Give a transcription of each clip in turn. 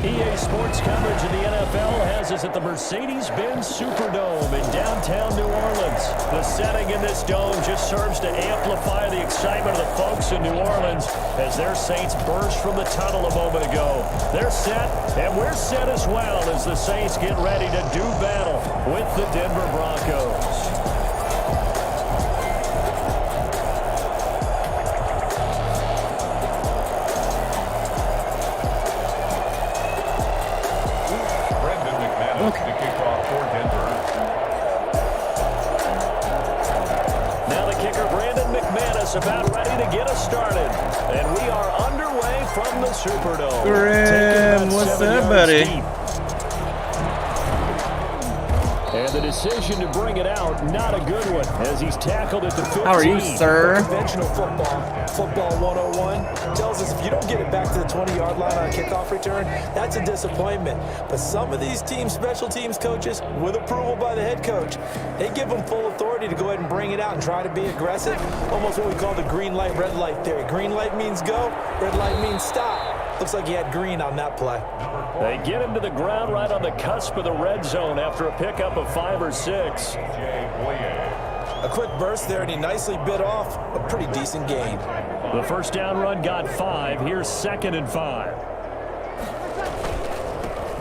EA Sports coverage of the NFL has us at the Mercedes-Benz Superdome in downtown New Orleans. The setting in this dome just serves to amplify the excitement of the folks in New Orleans as their Saints burst from the tunnel a moment ago. They're set, and we're set as well as the Saints get ready to do battle with the Denver Broncos. About ready to get us started, and we are underway from the Superdome. Grim, what's up, buddy? Deep. And the decision to bring it out, not a good one, as he's tackled at the 15. How are you, sir? Conventional football 101 tells us if you don't get it back to the 20-yard line on a kickoff return, that's a disappointment. But some of these special teams coaches, with approval by the head coach, they give them full authority to go ahead and bring it out and try to be aggressive. Almost what we call the green light, red light theory. Green light means go, red light means stop. Looks like he had green on that play. They get him to the ground right on the cusp of the red zone after a pickup of 5 or 6. A quick burst there, and he nicely bit off a pretty decent gain. The first down run got 5. Here's 2nd and 5.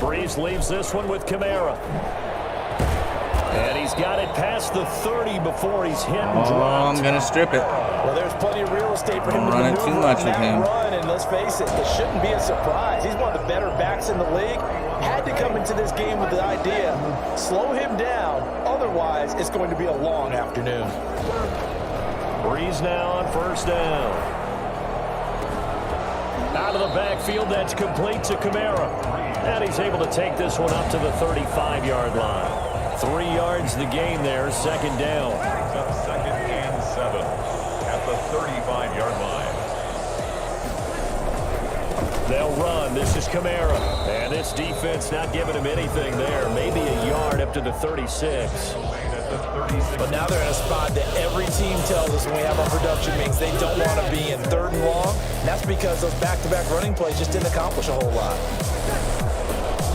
Breeze leaves this one with Kamara. And he's got it past the 30 before he's hit and dropped. I'm going to strip it. Well, there's plenty of real estate for him to running too much with him. Run, and let's face it, this shouldn't be a surprise. He's one of the better backs in the league. Had to come into this game with the idea, slow him down. Otherwise, it's going to be a long afternoon. Breeze now on first down. Out of the backfield, that's complete to Kamara. And he's able to take this one up to the 35-yard line. 3 yards the gain there, 2nd down. Up 2nd and 7 at the 35-yard line. They'll run. This is Kamara. And this defense not giving him anything there. Maybe a yard up to the 36. But now they're in a spot that every team tells us when we have our production meetings they don't want to be in 3rd and long. And that's because those back-to-back running plays just didn't accomplish a whole lot.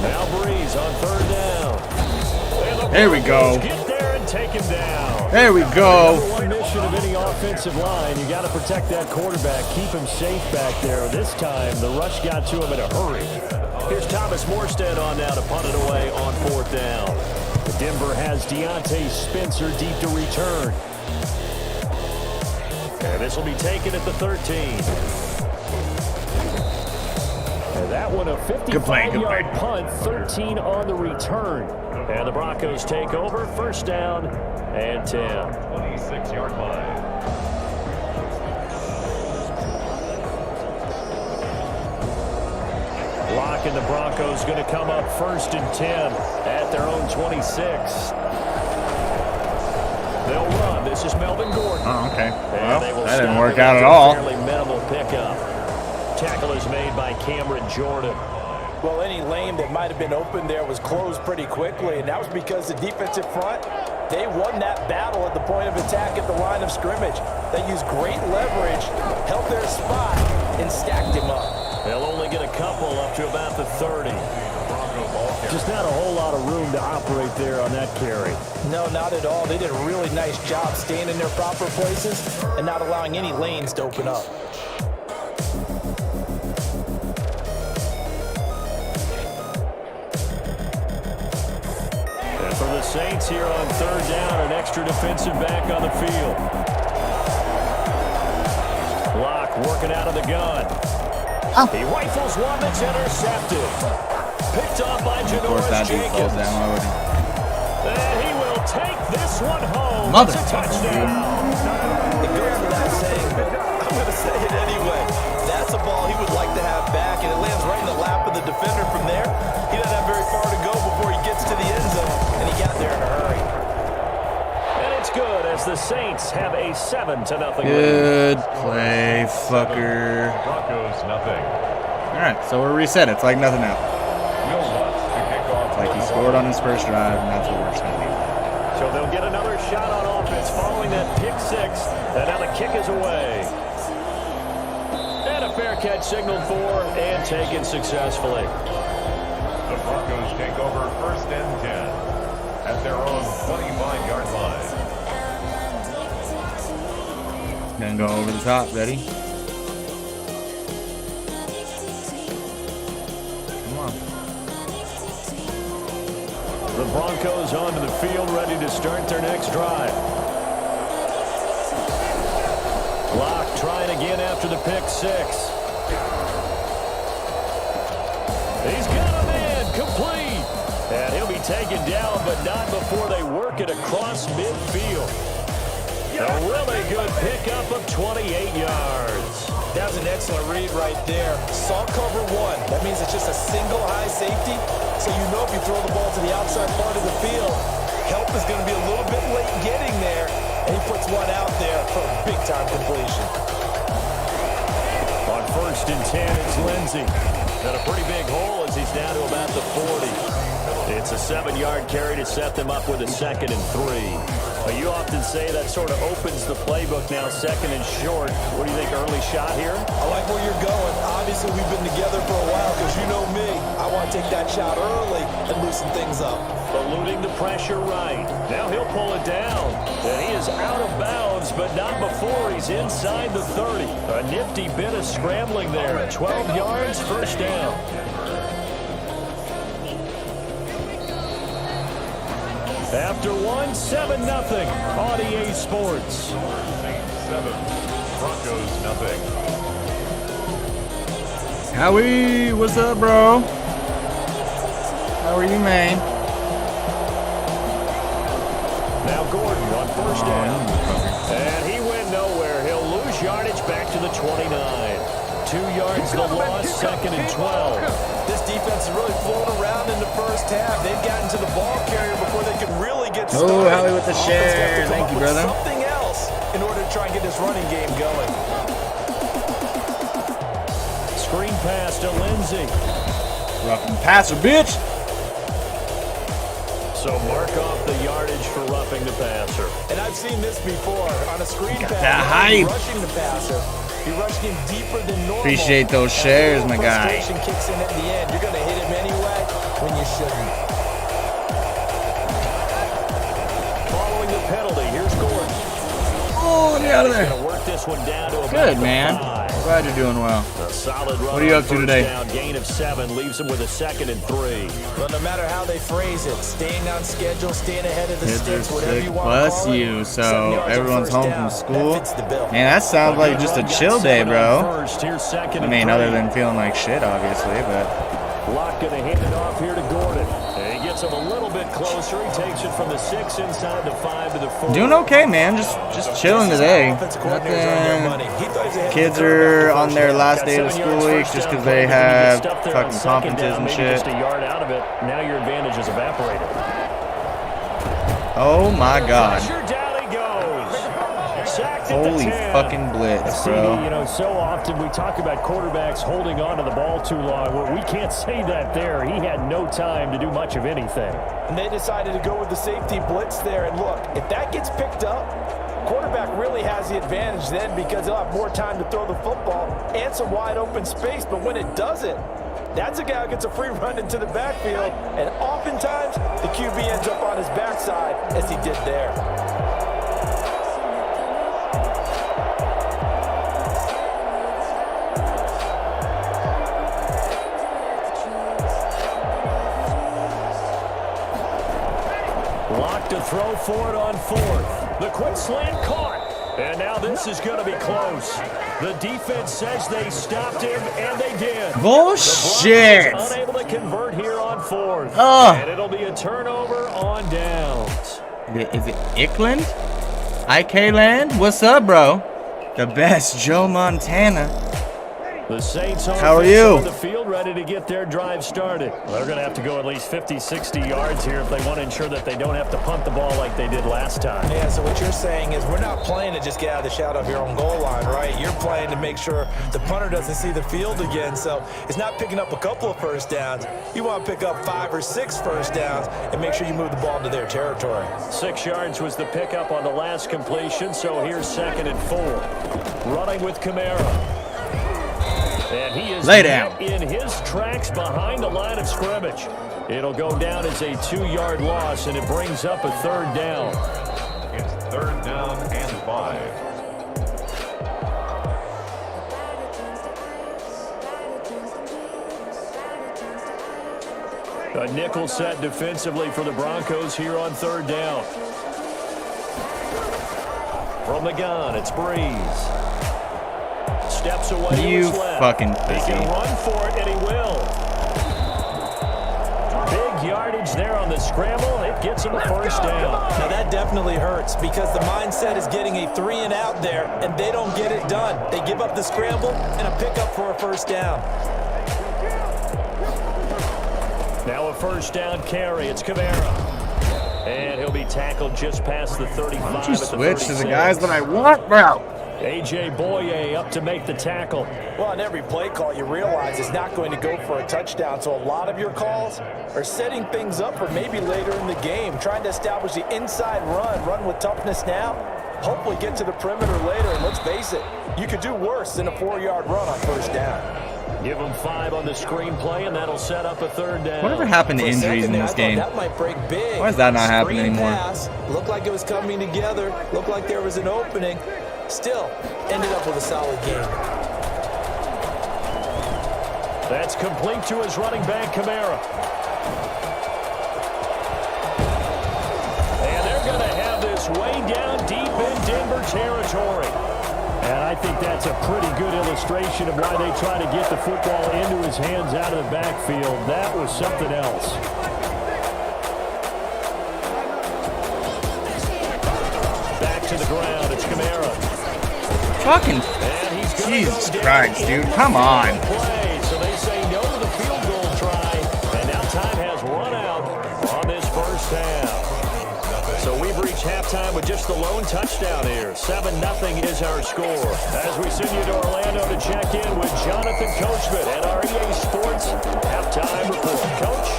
Now Breeze on 3rd down. There we go. Get there and take him down. There we go. Number one mission of any offensive line, you got to protect that quarterback, keep him safe back there. This time, the rush got to him in a hurry. Here's Thomas Morstead on now to punt it away on 4th down. Denver has Deontay Spencer deep to return. And this will be taken at the 13. And that one a 55-yard punt, 13 on the return. And the Broncos take over, 1st down and 10. 26-yard line. Lock and the Broncos going to come up 1st and 10 at their own 26. They'll run. This is Melvin Gordon. Oh, okay. Well, that didn't work out at all. Fairly minimal pickup. Tackle is made by Cameron Jordan. Well, any lane that might have been open there was closed pretty quickly, and that was because the defensive front, they won that battle at the point of attack at the line of scrimmage. They used great leverage, held their spot, and stacked him up. They'll only get a couple up to about the 30. Just not a whole lot of room to operate there on that carry. No, not at all. They did a really nice job staying in their proper places and not allowing any lanes to open up. For the Saints here on third down, an extra defensive back on the field. Locke working out of the gun. Oh. He rifles one that's intercepted. Picked off by Of course, that Janoris dude falls Jenkins. down. Why would he? And he will take this one home. Mother. It's a touchdown. It goes without saying, but I'm going to say it anyway. That's a ball he would like to have back, and it lands right in the lap of the defender from there. He doesn't have very far to go before he gets to the end zone, and he got there in a hurry. And it's good as the Saints have a 7-0 lead. Good play, fucker. Broncos nothing. All right, so we're reset. It's like nothing now. Will Lutz to kick off. It's like he scored on his first drive, and that's what we're just gonna leave. So they'll get another shot on offense following that pick six. And now the kick is away. And a fair catch signaled for and taken successfully. The Broncos take over first and 10 at their own 25-yard line. Gonna go over the top. Ready? Come on. The Broncos onto the field, ready to start their next drive. Locke trying again after the pick six. He's got a man complete. And he'll be taken down, but not before they work it across midfield. A really good pickup of 28 yards. That was an excellent read right there. Saw cover one. That means it's just a single high safety. So you know if you throw the ball to the outside part of the field, help is going to be a little bit late getting there. And he puts one out there for a big-time completion. On first and 10, it's Lindsey. Got a pretty big hole as he's down to about the 40. It's a 7-yard carry to set them up with a 2nd and 3. You often say that sort of opens the playbook now, 2nd and short. What do you think, early shot here? I like where you're going. Obviously, we've been together for a while because you know me. I want to take that shot early and loosen things up. Eluding the pressure right. Now he'll pull it down. And he is out of bounds, but not before he's inside the 30. A nifty bit of scrambling there. 12 yards, first down. After one, 7-0 on EA Sports. Saints 7, Broncos nothing. Howie, what's up, bro? How are you, man? Now Gordon on first down. And he went nowhere. He'll lose yardage back to the 29. 2 yards the loss, 2nd and 12. This defense is really flown around in the first half. They've gotten to the ball carrier before they could really get started. Oh, Howie with the Offense share. have to come Thank up you, with brother. Something else in order to try and get this running game going. Screen pass to Lindsey. Roughing passer, bitch. So mark off the yardage for roughing the passer. And I've seen this before on a screen pass. that You're hype. rushing the passer. You're rushing him deeper than normal. Appreciate those As the shares, little my guy. frustration kicks in at the end. You're going to hit him anyway when you shouldn't. Following the penalty, here's Gordon. Oh, get out of He's there. going to work this one down to about Good, the man. 5. Glad you're doing well. A solid run. What are you on up to first today? Down, gain of 7 leaves him with a 2nd and 3. But no matter how they phrase it, staying on schedule, staying ahead of the Kids are sticks, whatever sick. you want to Bless call it. you. 7 So yards on everyone's first home down. from school. That fits the bill. Man, that sounds like just a chill day, bro. First, here's 2nd I and mean, 3. other than feeling like shit, obviously, but Locke going to hand it off here to Gordon. And he gets him a little bit closer. He takes it from the 6 inside the 5 to the 4. doing okay, man. Just chilling today. Offensive coordinators earn their money. Nothing. He thought he was ahead of Kids the quarterback are the on first their down. last Got day of 7 school yards week first just down because play. they Maybe you get have stuffed there on fucking 2nd conferences down, and maybe shit. just a yard out of it. Now your advantage is evaporated. Oh my god. Pressure, down he goes. Sacked at the Holy 10. fucking blitz, CD, bro. you know, so often we talk about quarterbacks holding on to the ball too long. Well, we can't say that there. He had no time to do much of anything. And they decided to go with the safety blitz there. And look, if that gets picked up, quarterback really has the advantage then because he'll have more time to throw the football and some wide open space. But when it doesn't, that's a guy who gets a free run into the backfield. And oftentimes, the QB ends up on his backside as he did there. Locked to throw for it on fourth. The quick slant caught. And now this is going to be close. The defense says they stopped him, and they did. Bullshit. The unable to convert here on fourth. Oh. And it'll be a turnover on downs. Is it Ickland? IK Land? What's up, bro? The best, Joe Montana. The Saints How are you? on the field ready to get their drive started. Well, they're going to have to go at least 50, 60 yards here if they want to ensure that they don't have to punt the ball like they did last time. Yeah, so what you're saying is we're not playing to just get out of the shadow of your own goal line, right? You're playing to make sure the punter doesn't see the field again. So it's not picking up a couple of first downs. You want to pick up 5 or 6 first downs and make sure you move the ball into their territory. 6 yards was the pickup on the last completion, so here's 2nd and 4. Running with Kamara. And he is Lay down in his tracks behind the line of scrimmage. It'll go down as a 2-yard loss, and it brings up a 3rd down. It's 3rd down and 5. A nickel set defensively for the Broncos here on 3rd down. From the gun, it's Breeze. Steps away. You fucking He pussy. can run for it, and he will. Big yardage there on the scramble. It gets him a 1st down. Now that definitely hurts because the mindset is getting a 3 and out there, and they don't get it done. They give up the scramble and a pickup for a 1st down. Now a 1st down carry. It's Kamara. And he'll be tackled just past the 35 Why don't you at the switch to 36. the guys that I want, bro? A.J. Boye up to make the tackle. Well, on every play call, you realize it's not going to go for a touchdown, so a lot of your calls are setting things up for maybe later in the game, trying to establish the inside run with toughness now, hopefully get to the perimeter later, and let's face it, you could do worse than a 4-yard run on 1st down. Give them 5 on the screenplay, and that'll set up a 3rd down. Whatever happened to For a injuries second in there, this I thought game? that might break big. Why is that not happening Screen anymore? Pass, looked like it was coming together, looked like there was an opening. Still, ended up with a solid game. That's complete to his running back, Kamara. And they're going to have this way down deep in Denver territory. And I think that's a pretty good illustration of why they try to get the football into his hands out of the backfield. That was something else. Back to the ground. It's Kamara. Fucking And he's gonna Jesus go down Christ, dude. in the Come on. play. So they say no to the field goal try. And now time has run out on this 1st half. So we've reached halftime with just the lone touchdown here. 7-0 is our score. As we send you to Orlando to check in with Jonathan Coachman at our EA Sports halftime report. Coach?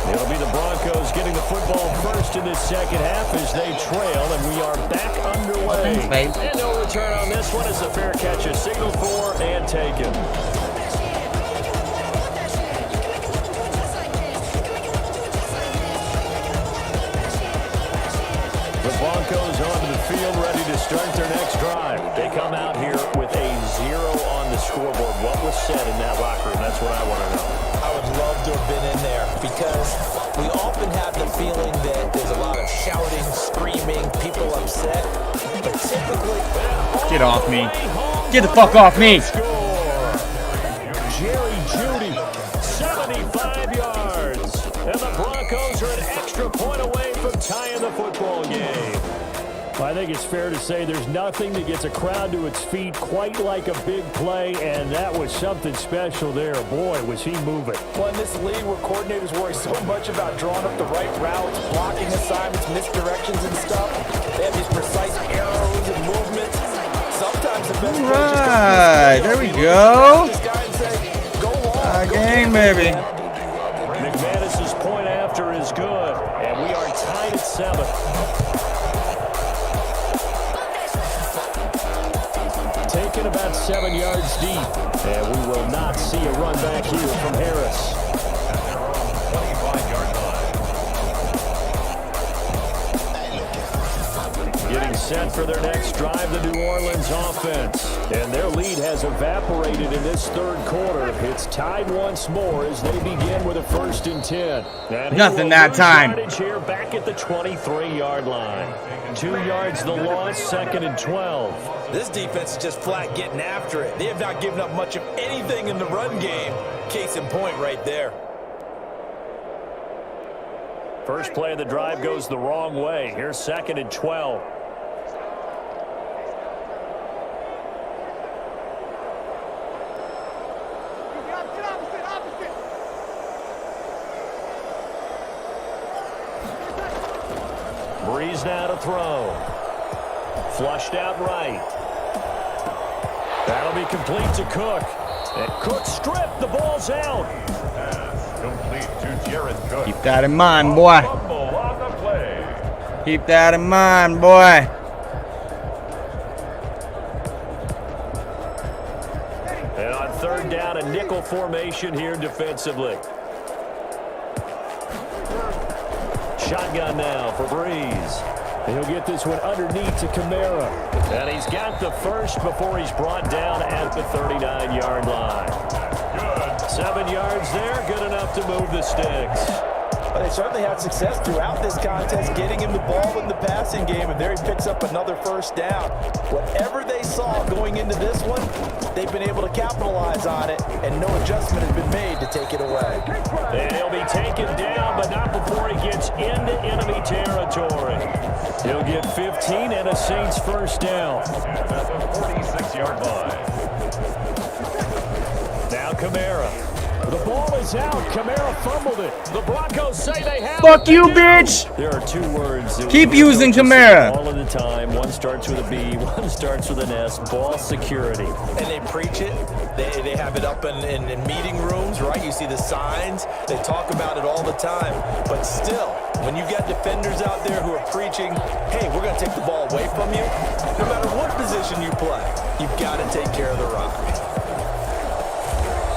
It'll be the Broncos getting the football first in this 2nd half as they trail, and we are back underway. Thanks, babe. And no return on this one as the fair catch is signaled for and taken. The Broncos onto the field ready to start their next drive. They come out here with a 0 on the scoreboard. What was said in that locker room? That's what I want to know. I would love to have been in there because we often have the feeling that there's a lot of shouting, screaming, people upset. But typically, Get off me. Get the fuck off me. Jerry Jeudy, 75 yards. And the Broncos are an extra point away from tying the football game. I think it's fair to say there's nothing that gets a crowd to its feet quite like a big play, and that was something special there. Boy, was he moving. well, in this league where coordinators worry so much about drawing up the right routes, blocking assignments, misdirections and stuff, they have these precise arrows and movements. Sometimes the best play just goes Alright, there we go. this guy and say, go long, go Game, deep, baby. man. McManus's point after is good, and we are tied at 7. Taken about 7 yards deep, and we will not see a run back here from Harris. At their own 25-yard line. Getting set for their next drive, the New Orleans offense. And their lead has evaporated in this third quarter. It's tied once more as they begin with a 1st and 10. And nothing that time. Here back at the 23-yard line. 2 yards the loss, 2nd and 12. This defense is just flat getting after it. They have not given up much of anything in the run game. Case in point right there. First play of the drive goes the wrong way. Here's 2nd and 12. Breeze now to throw. Flushed out right. That'll be complete to Cook. And Cook stripped. The ball's out. Complete to Jared Cook. Keep that in mind, boy. Fumble on the play. Keep that in mind, boy. And on 3rd down, a nickel formation here defensively. Shotgun now for Breeze. He'll get this one underneath to Kamara. And he's got the first before he's brought down at the 39-yard line. Good. 7 yards there, good enough to move the sticks. But they certainly had success throughout this contest, getting him the ball in the passing game, and there he picks up another 1st down. Whatever they saw going into this one, they've been able to capitalize on it, and no adjustment has been made to take it away. And he'll be taken down, but not before he gets into enemy territory. He'll get 15 and a Saints 1st down. And at the 46-yard line. Now Kamara. The ball is out. Kamara fumbled it. The Broncos say they have Fuck it. you, bitch. There are 2 words. Keep using Kamara. All of the time. One starts with a B. One starts with an S. Ball security. And they preach it. They have it up in meeting rooms, right? You see the signs. They talk about it all the time. But still, when you've got defenders out there who are preaching, hey, we're going to take the ball away from you, no matter what position you play, you've got to take care of the rock.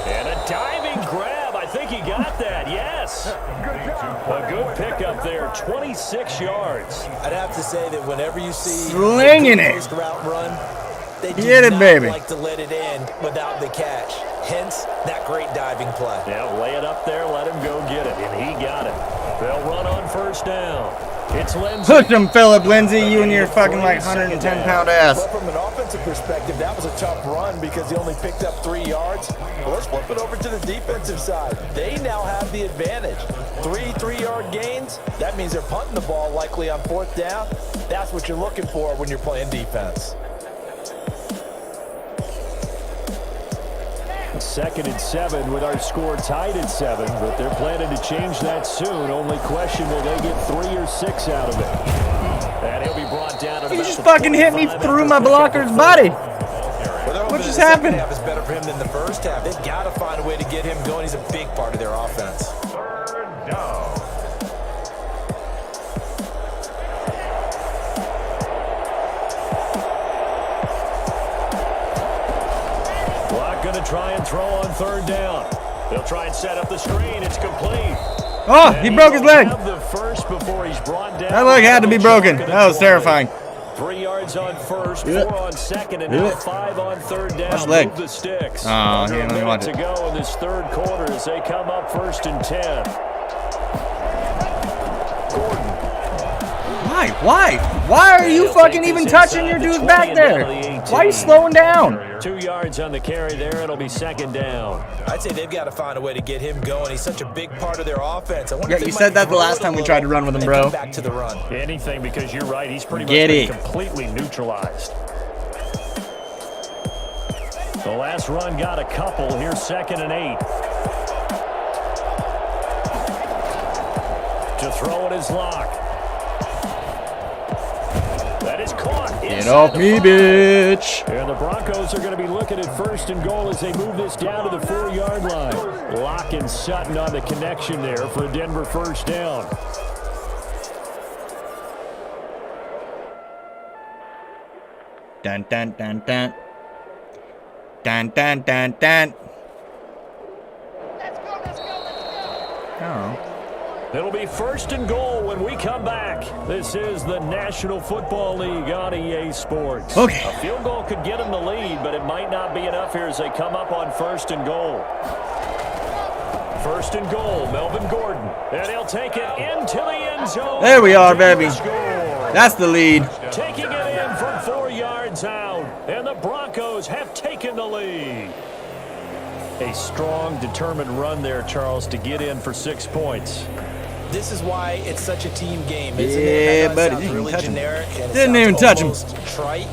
And a diving grab. I think he got that. Yes. A good pickup there. 26 yards. I'd have to say that whenever you see Slinging a it. post route run, they do Get it, not baby. like to let it in without the catch. Hence, that great diving play. Yeah, lay it up there. Let him go get it. And he got it. They'll run on 1st down. It's Lindsay. Push him, Philip Lindsay, you and your fucking like 110-pound ass. But from an offensive perspective, that was a tough run because he only picked up 3 yards. Well, let's flip it over to the defensive side. They now have the advantage. 3-3-yard gains. That means they're punting the ball likely on 4th down. That's what you're looking for when you're playing defense. 2nd and 7 with our score tied at 7, but they're planning to change that soon. Only question, will they get 3 or 6 out of it? And he'll be brought down at You about just the fucking hit me 25 through after my picking up blocker's the body. What just happened? The second half is better for him than the first half. They've got to find a way to get him going. He's a big part of their offense. 3rd down. Going to try and throw on 3rd down. They'll try and set up the screen. It's complete. Oh, he broke his leg. Have the first before he's brought down. That leg had to be broken. That was terrifying. 3 yards on 1st, 4 on 2nd, and now 5 on 3rd down. Watch the leg. Move the sticks. Oh, Under he a didn't minute watch to it. go in this 3rd quarter as they come up 1st and 10. Gordon. Why are you fucking even touching your dude back there? Why are you slowing down? 2 yards on the carry there. It'll be 2nd down. I'd say they've got to find a way to get him going. He's such a big part of their offense. I wonder Yeah, if they you might said that the throw last it a time we little tried to run with him, and bro. come back to the run. Anything, because you're right. He's pretty much Get been it. completely neutralized. The last run got a couple. Here's 2nd and 8. To throw it is Locke. That is caught. Get off me, bitch. And the Broncos are going to be looking at 1st and goal as they move this down to the 4-yard line. Locke and Sutton on the connection there for a Denver 1st down. Dun dun dun dun. Dun dun dun dun. Let's go. Oh. It'll be 1st and goal when we come back. This is the National Football League on EA Sports. Okay. A field goal could get them the lead, but it might not be enough here as they come up on 1st and goal. 1st and goal, Melvin Gordon. And he'll take it into the end zone. There we are, baby. That's the lead. Taking it in from 4 yards out. And the Broncos have taken the lead. A strong, determined run there, Charles, to get in for 6 points. This is why it's such a team game, isn't it? Yeah, I know it buddy. sounds Didn't really touch him. generic and it Didn't sounds even touch him. almost trite,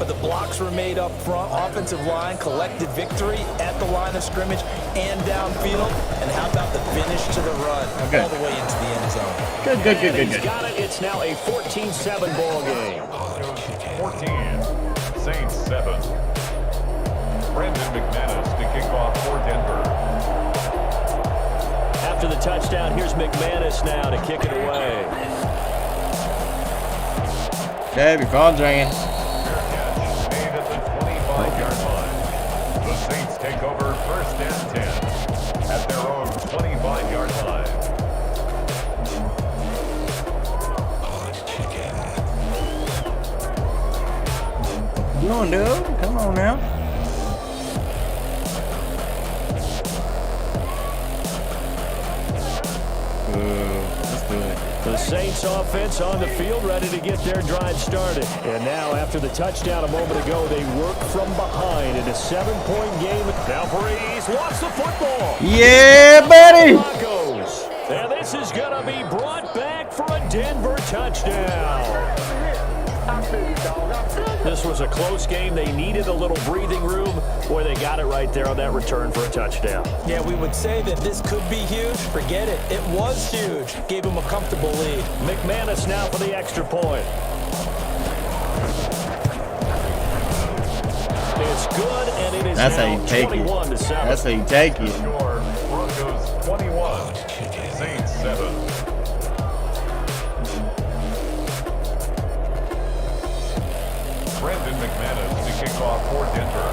but the blocks were made up front. Offensive line collected victory at the line of scrimmage and downfield. And how about the finish to the run Okay. all the way into the end zone? Good. And he's got it. It's now a 14-7 ball game. 14, Saints 7. Brandon McManus to kick off for Denver. After the touchdown, here's McManus now to kick it away. Baby, phone ringing. Fair catch made at the 25-yard line. The Saints take over 1st and 10 at their own 25-yard line. Come on, dude. Come on now. Let's do it. The Saints offense on the field, ready to get their drive started. And now, after the touchdown a moment ago, they work from behind in a 7-point game. Now Breeze wants the football. Yeah, buddy. Broncos. And this is going to be brought back for a Denver touchdown. This was a close game. They needed a little breathing room. Boy, they got it right there on that return for a touchdown. Yeah, we would say that this could be huge. Forget it. It was huge. Gave him a comfortable lead. McManus now for the extra point. It's good, and it is That's how now you take it. 21-7. That's how you take it. Score, Broncos 21, Saints 7. Brandon McManus to kick off for Denver.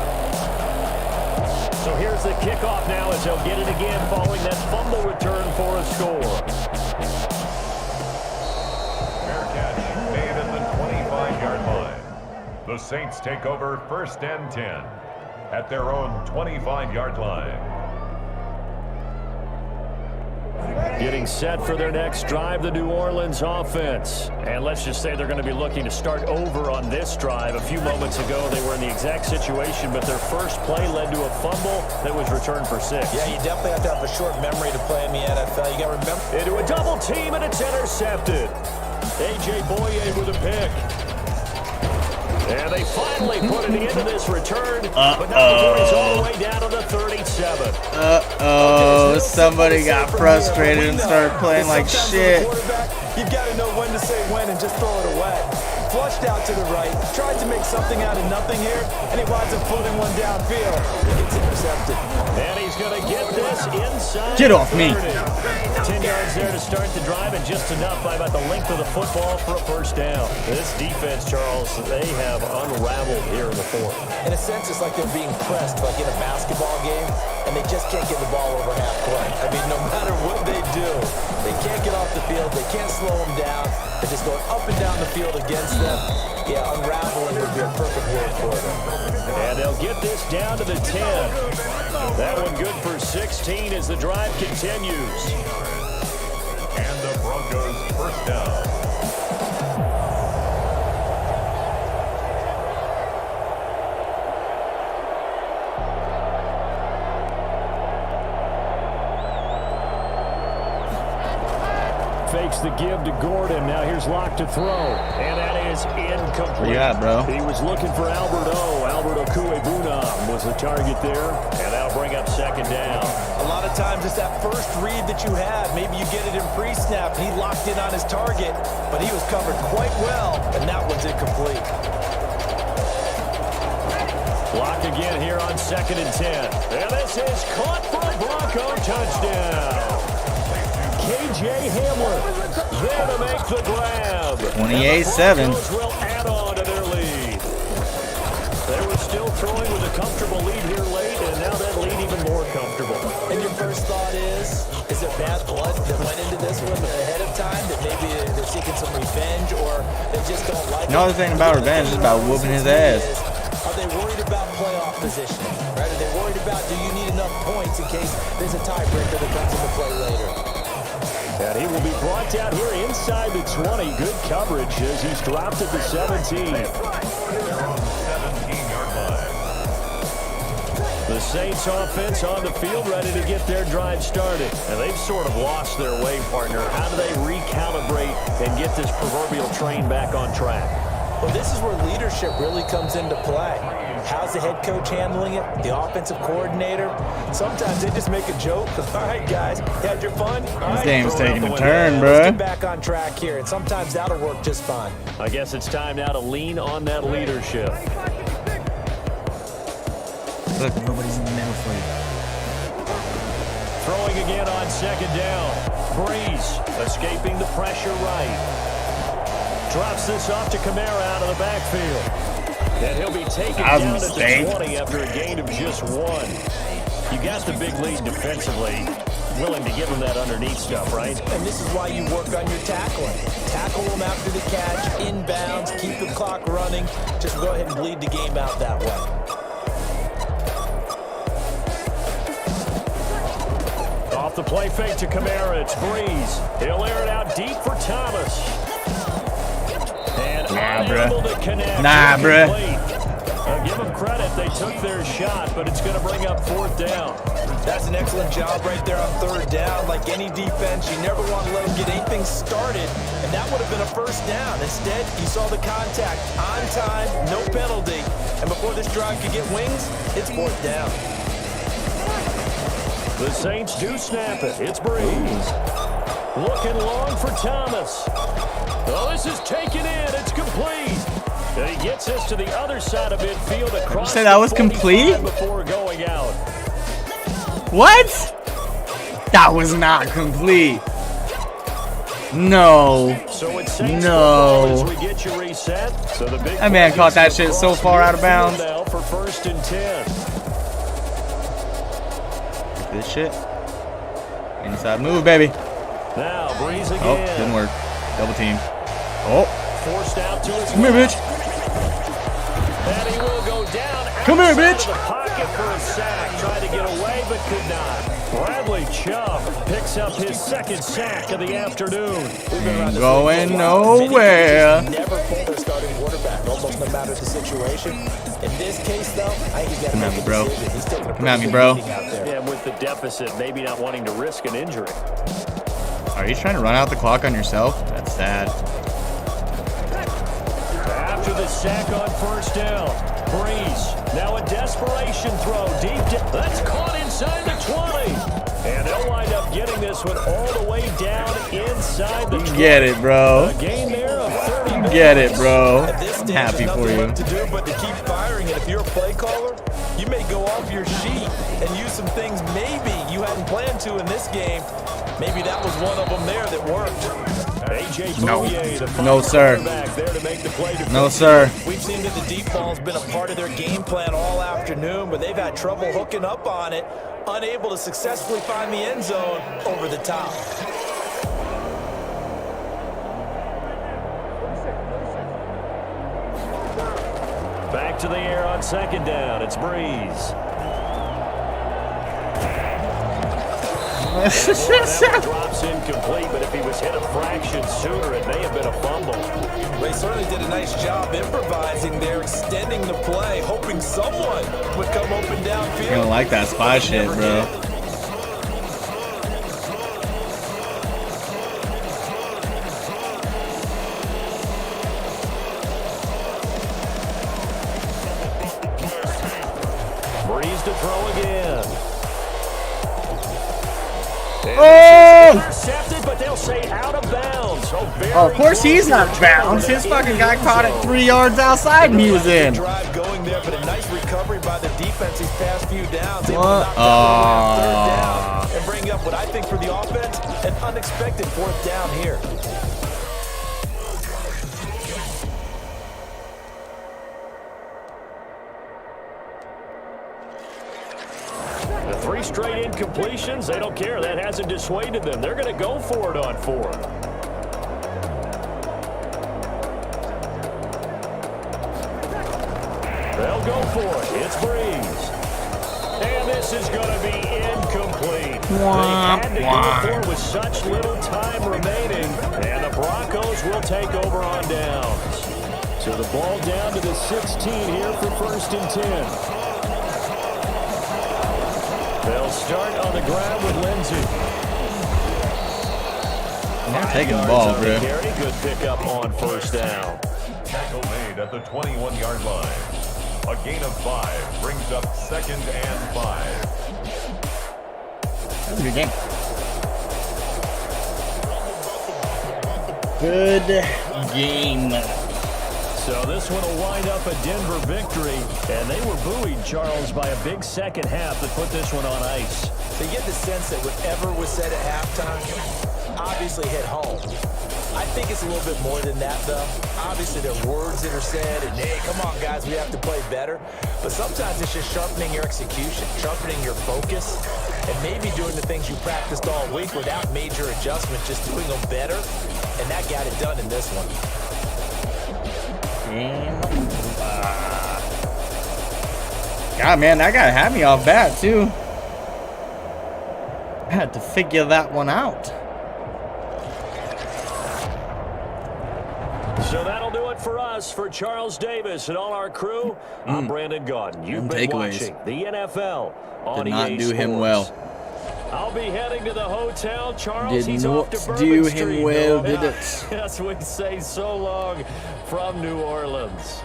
So here's the kickoff now as they'll get it again following that fumble return for a score. Fair catch made at the 25-yard line. The Saints take over 1st and 10 at their own 25-yard line. Getting set for their next drive, the New Orleans offense. And let's just say they're going to be looking to start over on this drive. A few moments ago, they were in the exact situation, but their first play led to a fumble that was returned for 6. Yeah, you definitely have to have a short memory to play in the NFL. You got to remember. Into a double team, and it's intercepted. A.J. Boye with a pick. And they finally put an end to this return, but now the is all the way down to the 37. Somebody got frustrated and started playing like shit. You've got to know when to say when and just throw it away. Flushed out to the right, tried to make something out of nothing here, and he winds up floating one downfield. He gets intercepted. And he's going to get this inside. Get off me. 10 yards there to start the drive, and just enough by about the length of the football for a first down. This defense, Charles, they have unraveled here in the fourth. In a sense, it's like they're being pressed like in a basketball game, and they just can't get the ball over half court. I mean, no matter what they do, they can't get off the field. They can't slow them down. They're just going up and down the field against them. Yeah, unraveling would be a perfect word for them. And they'll get this down to the 10. That one good for 16 as the drive continues. And the Broncos first down. Fakes the give to Gordon. Now here's Locke to throw. And that is incomplete. Yeah, bro. He was looking for Alberto. Alberto Kuebunam was the target there. And that'll bring up second down. A lot of times it's that first read that you have. Maybe you get it in pre-snap. He locked in on his target, but he was covered quite well, and that one's incomplete. Locke again here on 2nd and 10. And this is caught for a Bronco touchdown. K.J. Hamler there to make the grab. 28-7. Broncos will add on to their lead. They were still throwing with a comfortable lead here late, and now that lead even more comfortable. And your first thought is it bad blood that went into this to him ahead of time that maybe they're seeking some revenge or they just don't like him. Another thing about revenge is about whooping his ass. Are they worried about playoff positioning? Right? Are they worried about do you need enough points in case there's a tiebreaker that comes into play later? And he will be brought down here inside the 20. Good coverage as he's dropped at the 17. They're on the 17-yard line. The Saints offense on the field ready to get their drive started. And they've sort of lost their way, partner. How do they recalibrate and get this proverbial train back on track? Well, this is where leadership really comes into play. How's the head coach handling it? The offensive coordinator? Sometimes they just make a joke. All right, guys, you had your fun? This game's taking a turn, Let's bro. get back on track here, and sometimes that'll work just fine. I guess it's time now to lean on that leadership. Look, nobody's in the middle for you. Throwing again on second down. Breeze escaping the pressure right. Drops this off to Kamara out of the backfield. And he'll be taken That down was a at the mistake. 20 after a gain of just 1. You got the big lead defensively. Willing to give him that underneath stuff, right? And this is why you work on your tackling. Tackle them after the catch, inbounds, keep the clock running. Just go ahead and bleed the game out that way. Off the play fake to Kamara, it's Breeze. He'll air it out deep for Thomas. And unable to connect. Nah, bruh. Give them credit, they took their shot, but it's going to bring up 4th down. That's an excellent job right there on 3rd down. Like any defense, you never want to let them get anything started, and that would have been a 1st down. Instead, you saw the contact on time, no penalty, and before this drive could get wings, it's 4th down. The Saints do snap it. It's Breeze. Looking long for Thomas. Oh, this is taken in. It's complete. And he gets us to the other side of midfield across. You said that was complete? Before going out. What? That was not complete. No. So it's Saints No. football as we get you reset. So the big That man play caught that gets shit so across far out of midfield bounds. Now for 1st and 10. This shit. Inside move, baby. Now Breeze again. Oh, didn't work. Double team. Oh. Forced out to his Come here, bitch. And he will go down. Come here, outside bitch. of the pocket for a sack. Tried to get away, but could not. Bradley Chubb picks up his 2nd sack of the afternoon. Ain't going nowhere. Never pull their starting quarterback, almost no matter the situation. In this case, though, I think he's got to Come at make me, a bro. decision. He's taking a Come at me, pretty bro. big beating out there. Yeah, and with the deficit, maybe not wanting to risk an injury. Are you trying to run out the clock on yourself? That's sad. After the sack on 1st down, Breeze. Now a desperation throw deep. That's caught inside the 20. And they'll wind up getting this one all the way down inside the 20. Get it, bro. A gain there of 30 Get it, bro. At this I'm stage, happy there's for nothing you. left to do but to keep firing. And if you're a play caller, you may go off your sheet and use some things maybe you hadn't planned to in this game. Maybe that was one of them there that worked. A.J. No. Bouye, the No, sir. quarterback there to make the play. No, sir. We've seen that the deep ball's been a part of their game plan all afternoon, but they've had trouble hooking up on it, unable to successfully find the end zone over the top. Back to the air on 2nd down. It's Breeze. That one drops incomplete, but if he was hit a fraction sooner, it may have been a fumble. They certainly did a nice job improvising there, extending the play, hoping someone would come open downfield. You're gonna like that spy shit, Never bro. did. Breeze to throw again. Oh! Intercepted, but they'll say out of bounds. Oh, of course he's not bounds. His fucking guy caught it 3 yards outside and he was in. Drive going there, but a nice recovery by the defense these past few downs. Able to What? knock down the 3rd down and bring up what I think for the offense, an unexpected 4th down here. The 3 3 straight incompletions. They don't care. That hasn't dissuaded them. They're going to go for it on 4. They'll go for it. It's Breeze. And this is going to be incomplete. They had to go for it with such little time remaining. And the Broncos will take over on downs. So the ball down to the 16 here for 1st and 10. They'll start on the ground with Lindsey. I'm taking the ball, bro. Good pickup on 1st down. Tackle made at the 21-yard line. A gain of 5 brings up 2nd and 5. That was a good game. Good game. So this one will wind up a Denver victory, and they were buoyed, Charles, by a big second half that put this one on ice. So you get the sense that whatever was said at halftime obviously hit home. I think it's a little bit more than that, though. Obviously, there are words that are said, and hey, come on, guys, we have to play better. But sometimes it's just sharpening your execution, sharpening your focus, and maybe doing the things you practiced all week without major adjustments, just doing them better. And that got it done in this one. God, man, that guy had me off bat, too. I had to figure that one out. So that'll do it for us. For Charles Davis and all our crew, I'm Brandon Gaudin. You've been watching the NFL on EA Sports. Did not do him well. I'll be heading to the hotel. Charles, he's off to Bourbon do him Street. Well, did it? Yes, we say so long from New Orleans.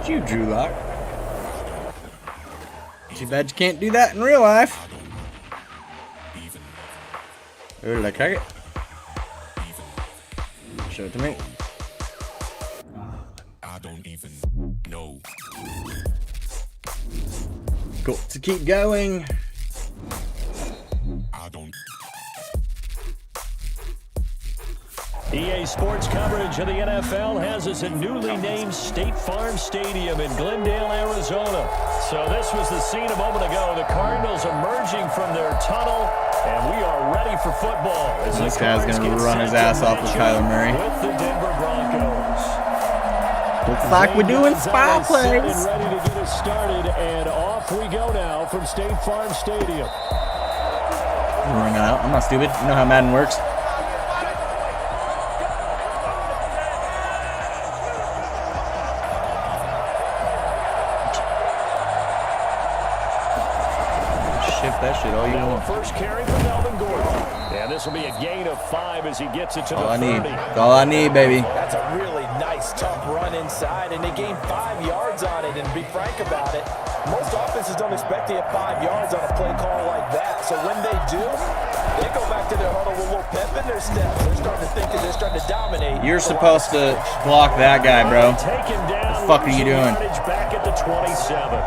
You, Drew Lock. Too bad you can't do that in real life. Oh, did I crack it? Show it to me. I don't even know. Got to keep going. I don't. EA Sports coverage of the NFL has us at newly named State Farm Stadium in Glendale, Arizona. So this was the scene a moment ago. The Cardinals emerging from their tunnel, and we are ready for football. As this guy's going to run his ass off with Kyler Murray. With the Denver Broncos. Looks like we're doing spy plays. Ready to get us started, and off we go now from State Farm Stadium. I'm not stupid. You know how Madden works. That shit all you want. First carry for Melvin Gordon. And this will be a gain of 5 as he gets it to the 30. All I need, baby. That's a really nice, tough run inside, and they gained 5 yards on it. And to be frank about it, most offenses don't expect to get 5 yards on a play call like that. So when they do, they go back to their huddle with a little pep in their steps. They're starting to think that they're starting to dominate. You're supposed to block that guy, bro. What the fuck are you doing? Back at the 27.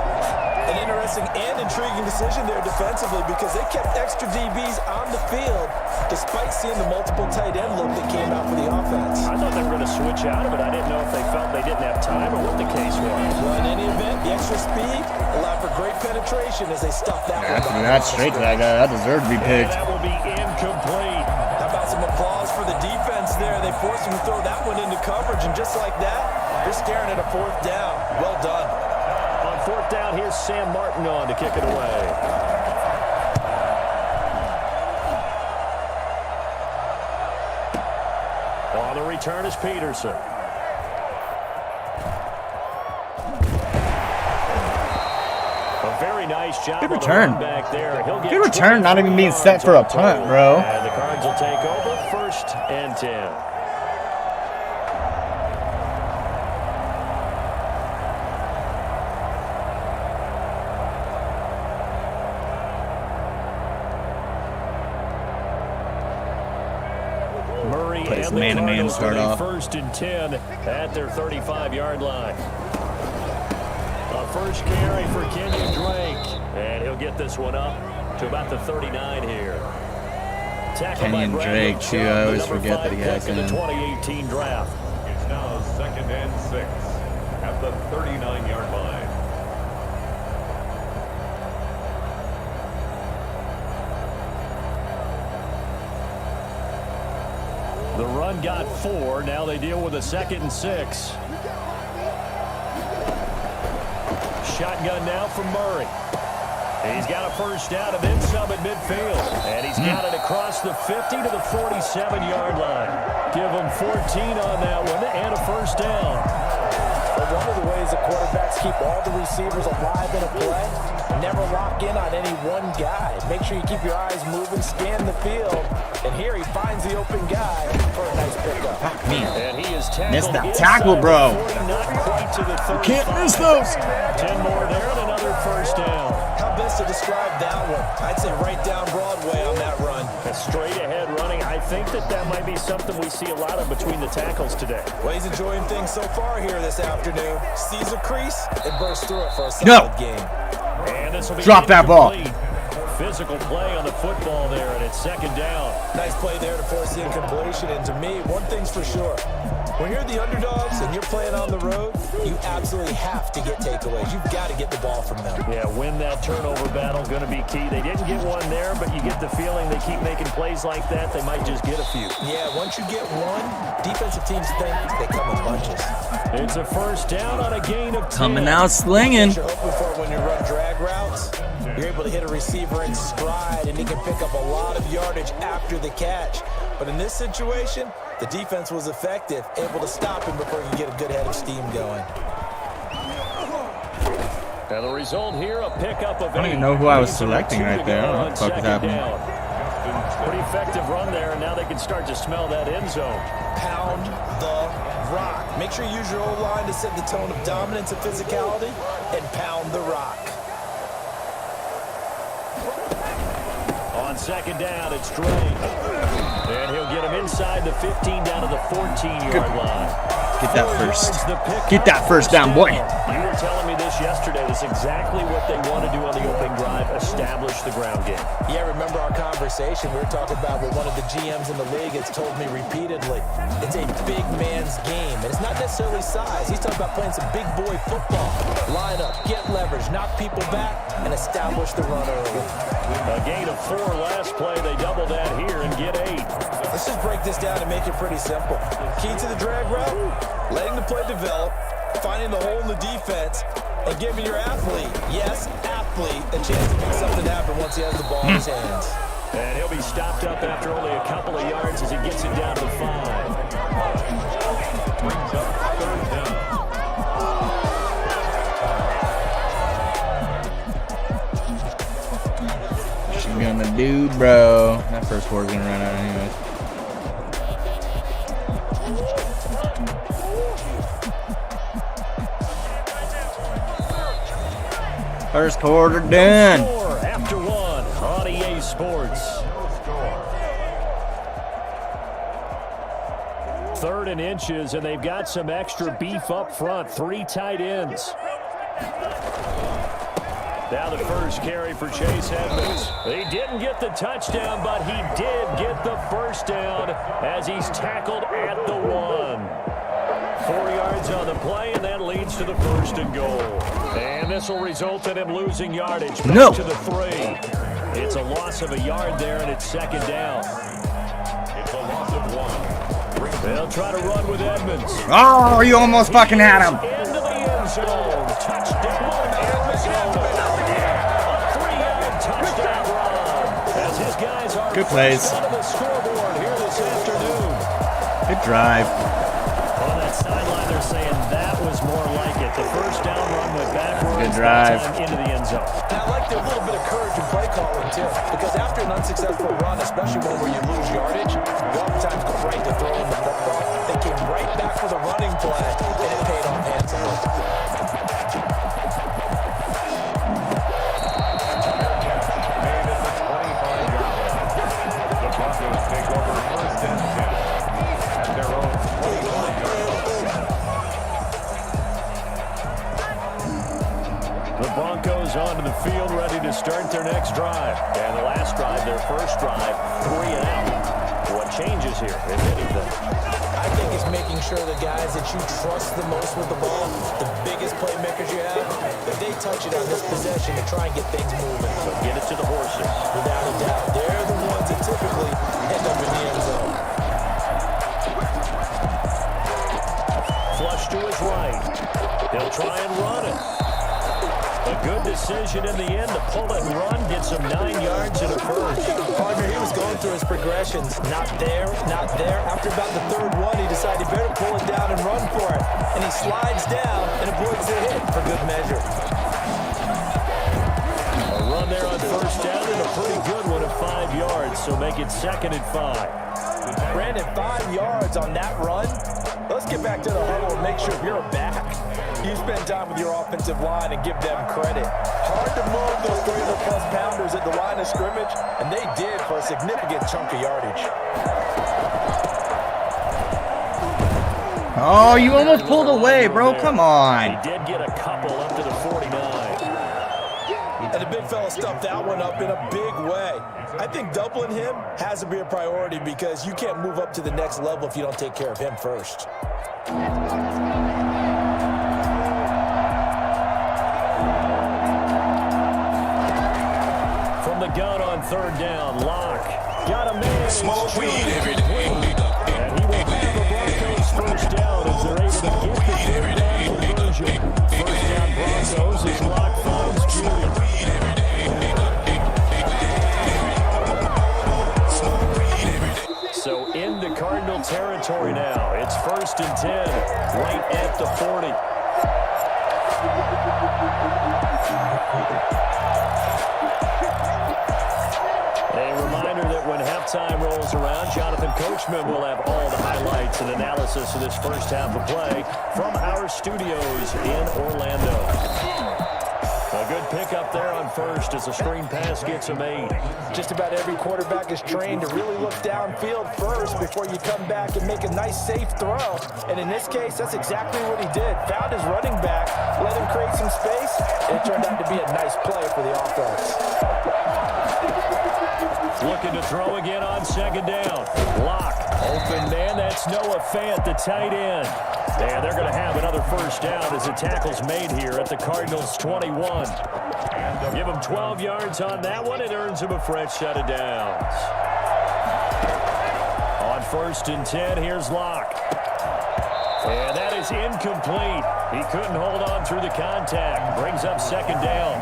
An interesting and intriguing decision there defensively because they kept extra DBs on the field despite seeing the multiple tight end look that came out for the offense. I thought they were going to switch out of it. I didn't know if they felt they didn't have time or what the case was. Well, in any event, the extra speed allowed for great penetration as they stuffed that one. That's straight to that guy. That deserved to be picked. That will be incomplete. How about some applause for the defense there? They forced him to throw that one into coverage, and just like that, they're staring at a 4th down. Well done. 4th down, here's Sam Martin on to kick it away. On the return is Peterson. A very nice job. Good return. Back there. Good return, not even being set for a punt, bro. And the Cards will take over 1st and 10. It's And the man-to-man Cardinals start with a off. 1st and 10 at their 35-yard line. A first carry for Kenyon Drake. And he'll get this one up to about the 39 here. Tackled by Kenyon Drake, too. I always forget that he has in the him. 2018 draft. It's now 2nd and 6 at the 39-yard line. The run got 4. Now they deal with a 2nd and 6. Shotgun now from Murray. He's got a first down and then some at midfield. And he's got it across the 50 to the 47-yard line. Give him 14 on that one and a first down. Well, one of the ways the quarterbacks keep all the receivers alive in a play, never lock in on any one guy. Make sure you keep your eyes moving, scan the field. And here he finds the open guy for a nice pickup. And he is tackled. Missed that tackle, bro. 40, not quite to the 35. Can't miss those. 10 more there and another first down. How best to describe that one? I'd say right down Broadway on that run. A straight ahead running. I think that might be something we see a lot of between the tackles today. Well, he's enjoying things so far here this afternoon. Sees a crease and bursts through it for a solid game. And this will be Drop that ball. incomplete. Physical play on the football there, and it's 2nd down. Nice play there to force the incompletion. And to me, one thing's for sure. When you're the underdogs and you're playing on the road, you absolutely have to get takeaways. You've got to get the ball from them. Yeah, win that turnover battle, going to be key. They didn't get one there, but you get the feeling they keep making plays like that, they might just get a few. Yeah, once you get one, defensive teams think they come in bunches. It's a first down on a gain of 10. Coming out slinging. What you're hoping for when you run drag routes, you're able to hit a receiver in stride, and he can pick up a lot of yardage after the catch. But in this situation, the defense was effective, able to stop him before he could get a good head of steam going. And the result here, a pickup of 8. I don't even know who I was selecting right there. I don't know what the fuck is happening. Pretty effective run there, and now they can start to smell that end zone. Pound the rock. Make sure you use your O-line to set the tone of dominance and physicality, and pound the rock. On 2nd down, it's Drake. And he'll get him inside the 15 down to the 14-yard line. Get that first. Get that first down, boy. You were telling me this yesterday. That's exactly what they want to do on the opening drive, establish the ground game. Yeah, remember our conversation? We were talking about what one of the GMs in the league has told me repeatedly. It's a big man's game, and it's not necessarily size. He's talking about playing some big boy football. Line up, get leverage, knock people back, and establish the run early. A gain of 4 last play. They double that here and get 8. Let's just break this down and make it pretty simple. Key to the drag route, letting the play develop, finding the hole in the defense, and giving your athlete, yes, athlete, a chance to make something happen once he has the ball in his hands. And he'll be stopped up after only a couple of yards as he gets it down to 5. Brings up 3rd down. What you gonna do, bro? That first quarter's gonna run out anyways. First quarter done. Score after 1 on EA Sports. 3rd and inches, and they've got some extra beef up front. 3 tight ends. Now the first carry for Chase Edmonds. He didn't get the touchdown, but he did get the first down as he's tackled at the 1. 4 yards on the play, and that leads to the 1st and goal. And this will result in him losing yardage back to the 3. It's a loss of a yard there, and it's 2nd down. It's a loss of 1. They'll try to run with Edmonds. Oh, you almost fucking had him. Into the end zone. Touchdown, Arizona. A 3-yard touchdown run. As his guys are Good plays. on the scoreboard here this afternoon. Good drive. On that sideline, they're saying that was more like it. The first down run went backwards. Good drive. That time into the end zone. And I like a little bit of courage in play calling, too, because after an unsuccessful run, especially one where you lose yardage, you oftentimes go right to throwing the football. They came right back for the running play, and it paid off handsomely. Made at the 25-yard line. The Broncos take over 1st and 10 field ready to start their next drive. And the last drive, their first drive, 3 and out. What changes here, if anything? I think it's making sure the guys that you trust the most with the ball, the biggest playmakers you have, that they touch it on this possession to try and get things moving. So get it to the horses. Without a doubt. They're the ones that typically end up in the end zone. Flush to his right. He'll try and run it. A good decision in the end to pull it and run, get some 9 yards and a first. Partner, he was going through his progressions. Not there, not there. After about the third one, he decided he better pull it down and run for it. And he slides down and avoids the hit for good measure. A run there on first down and a pretty good one at 5 yards, so make it 2nd and 5. Brandon, 5 yards on that run. Let's get back to the huddle and make sure you're back. You spend time with your offensive line and give them credit. Hard to move those 300-plus pounders at the line of scrimmage, and they did for a significant chunk of yardage. Oh, you almost pulled away, bro. Come on. He did get a couple up to the 49. And the big fella stuffed that one up in a big way. I think doubling him has to be a priority because you can't move up to the next level if you don't take care of him first. From the gun on 3rd down, Locke got a man. Smoke weed every day. And he will have the Broncos first down as they're able to get the 3rd down conversion. First down Broncos as Locke finds Julian. So into Cardinal territory now. It's 1st and 10, right at the 40. A reminder that when halftime rolls around, Jonathan Coachman will have all the highlights and analysis of this first half of play from our studios in Orlando. A good pickup there on first as the screen pass gets him 8. Just about every quarterback is trained to really look downfield first before you come back and make a nice, safe throw. And in this case, that's exactly what he did. Found his running back, let him create some space, and it turned out to be a nice play for the offense. Looking to throw again on 2nd down. Locke, open man, that's Noah Fant, the tight end. And they're going to have another first down as the tackle's made here at the Cardinals' 21. Give him 12 yards on that one. It earns him a fresh set of downs. On 1st and 10, here's Locke. And that is incomplete. He couldn't hold on through the contact. Brings up 2nd down.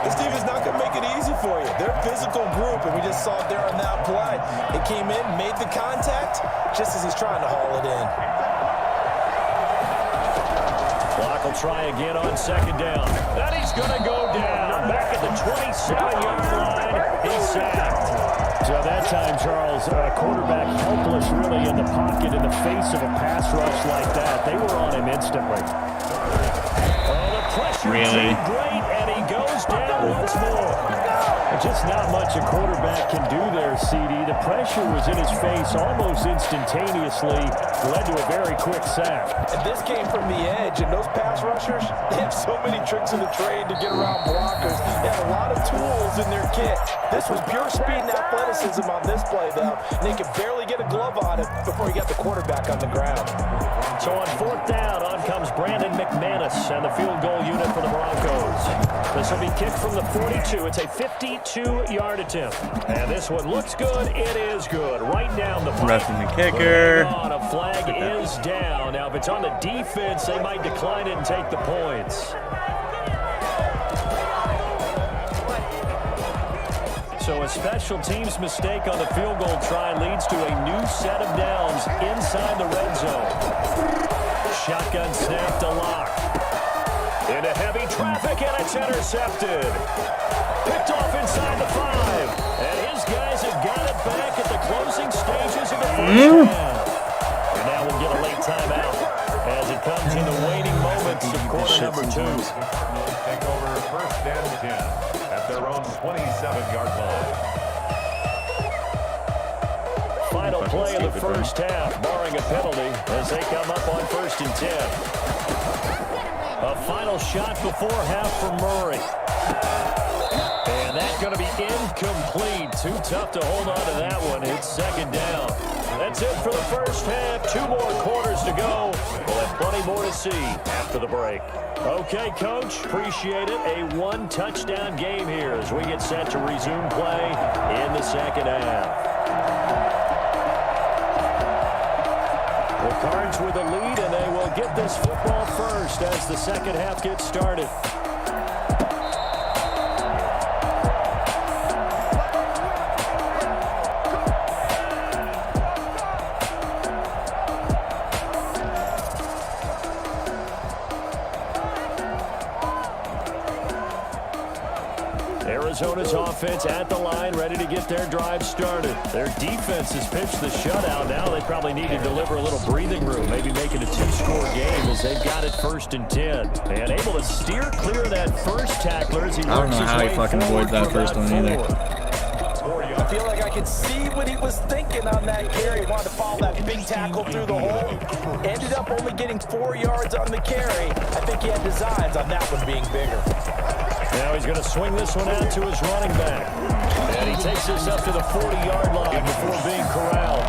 This team is not going to make it easy for you. They're a physical group, and we just saw it there on that play. It came in, made the contact, just as he's trying to haul it in. Clock will try again on 2nd down. And he's going to go down. Back at the 27-yard line. He's sacked. So that time, Charles, quarterback helpless really in the pocket in the face of a pass rush like that. They were on him instantly. Oh, the pressure Really? great, and he goes down once more. Just not much a quarterback can do there, CD. The pressure was in his face almost instantaneously, led to a very quick sack. And this came from the edge, and those pass rushers, they have so many tricks of the trade to get around blockers. They have a lot of tools in their kit. This was pure speed and athleticism on this play, though, and they could barely get a glove on it before he got the quarterback on the ground. So on 4th down, on comes Brandon McManus and the field goal unit for the Broncos. This will be kicked from the 42. It's a 52-yard attempt. And this one looks good. It is good. Right down the pipe. Roughing the kicker. A flag is down. Now, if it's on the defense, they might decline it and take the points. So a special teams mistake on the field goal try leads to a new set of downs inside the red zone. Shotgun snap to Locke. Into heavy traffic, and it's intercepted. Picked off inside the 5. And his guys have got it back at the closing stages of the first half. And now we'll get a late timeout as it comes in the waning moments of quarter number 2. Take over 1st and 10 at their own 27-yard line. Final play of the first half, barring a penalty, as they come up on 1st and 10. A final shot before half from Murray. And that's going to be incomplete. Too tough to hold on to that one. It's second down. That's it for the first half. 2 more quarters to go. We'll have plenty more to see after the break. Okay, Coach, appreciate it. A 1-touchdown game here as we get set to resume play in the second half. The Cards with a lead, and they will get this football first as the second half gets started. Arizona's offense at the line, ready to get their drive started. Their defense has pitched the shutout. Now they probably need to deliver a little breathing room, maybe make it a 2-score game as they've got it 1st and 10. And able to steer clear of that first tackler as he I don't know how he fucking avoids that first one either. I feel like I could see what he was thinking on that carry. He wanted to follow that big tackle through the hole. Ended up only getting 4 yards on the carry. I think he had designs on that one being bigger. Now he's going to swing this one out to his running back. And he takes this up to the 40-yard line before being corralled.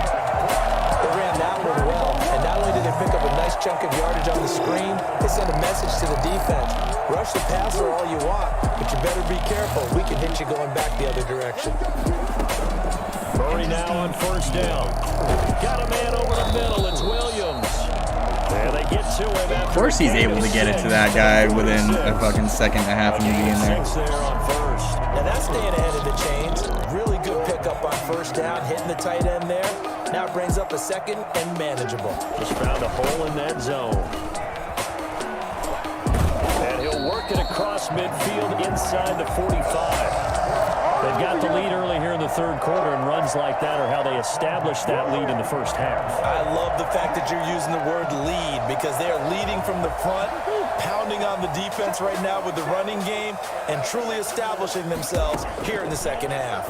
They ran that one well. And not only did they pick up a nice chunk of yardage on the screen, they sent a message to the defense. Rush the passer all you want, but you better be careful. We can hit you going back the other direction. Murray now on first down. Got a man over the middle. It's Williams. And they get to him. Of course he's able to get it to that guy within a fucking second and a half of him being there. Now that's staying ahead of the chains. Really good pickup on first down, hitting the tight end there. Now it brings up a second and manageable. Just found a hole in that zone. And he'll work it across midfield inside the 45. They've got the lead early here in the third quarter, and runs like that are how they establish that lead in the first half. I love the fact that you're using the word lead because they're leading from the front, pounding on the defense right now with the running game, and truly establishing themselves here in the second half.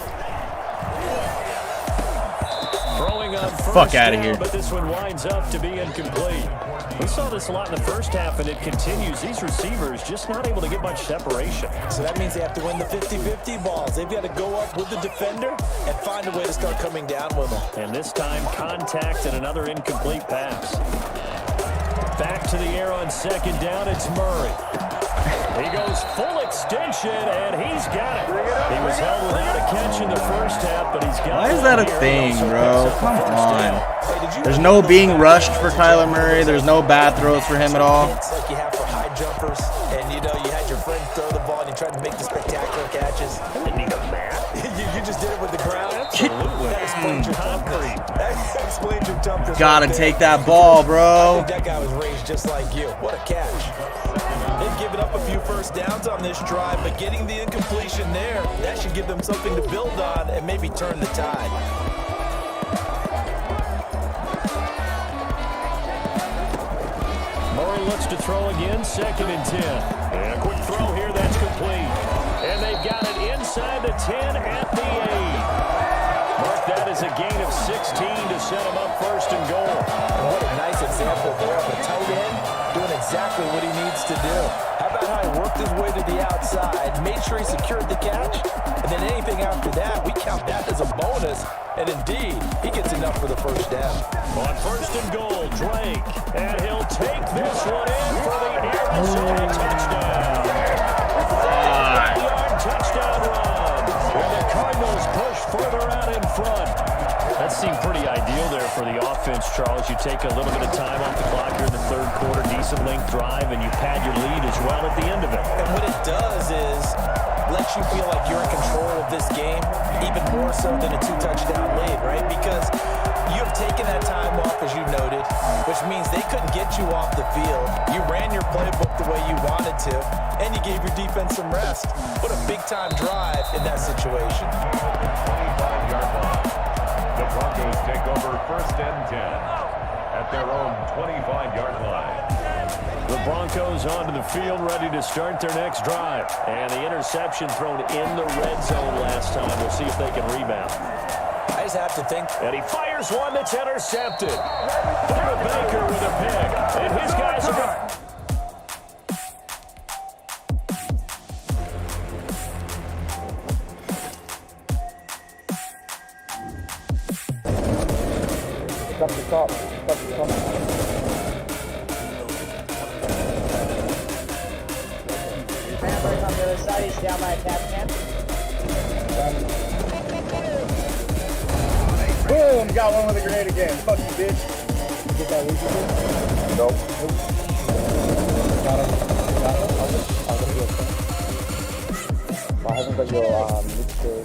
Throwing on first Fuck out of here. But this one winds up to be incomplete. We saw this a lot in the first half, and it continues. These receivers just not able to get much separation. So that means they have to win the 50-50 balls. They've got to go up with the defender and find a way to start coming down with them. And this time, contact and another incomplete pass. Back to the air on second down, it's Murray. He goes full extension, and he's got it. He was held without a catch in the first half, but he's got it. Why is that a thing, bro? Come on. There's no being rushed for Kyler Murray. There's no bad throws for him at all. It's like you have for high jumpers, and you know you had your friend throw the ball and you tried to make the spectacular catches. I didn't need a mat. you just did it with the ground. Absolutely. That explains your toughness. That explains your toughness. Gotta right take there. that ball, I bro. think that guy was raised just like you. What a catch. They've given up a few first downs on this drive, but getting the incompletion there, that should give them something to build on and maybe turn the tide. Murray looks to throw again, 2nd and 10. And a quick throw here, that's complete. And they've got it inside the 10 at the 8. Mark that as a gain of 16 to set them up 1st and goal. And what a nice example there of a tight end doing exactly what he needs to do. How about how he worked his way to the outside, made sure he secured the catch, and then anything after that, we count that as a bonus. And indeed, he gets enough for the first down. On 1st and goal, Drake. And he'll take this one in for the Arizona touchdown. 5-yard touchdown run. And the Cardinals push further out in front. That seemed pretty ideal there for the offense, Charles. You take a little bit of time off the clock here in the third quarter, decent length drive, and you pad your lead as well at the end of it. And what it does is lets you feel like you're in control of this game, even more so than a 2-touchdown lead, right? Because you have taken that time off, as you noted, which means they couldn't get you off the field. You ran your playbook the way you wanted to, and you gave your defense some rest. What a big-time drive in that situation. 25-yard line. The Broncos take over 1st and 10 at their own 25-yard line. The Broncos onto the field, ready to start their next drive. And the interception thrown in the red zone last time. We'll see if they can rebound. I just have to think. And he fires one that's intercepted. David Baker with a pick. And his guys are... Down by a tap can. Boom! Got one with a grenade again. Fuck you, bitch. Get that laser gun? Nope. Got him. I'll go do it. I haven't got your mixer.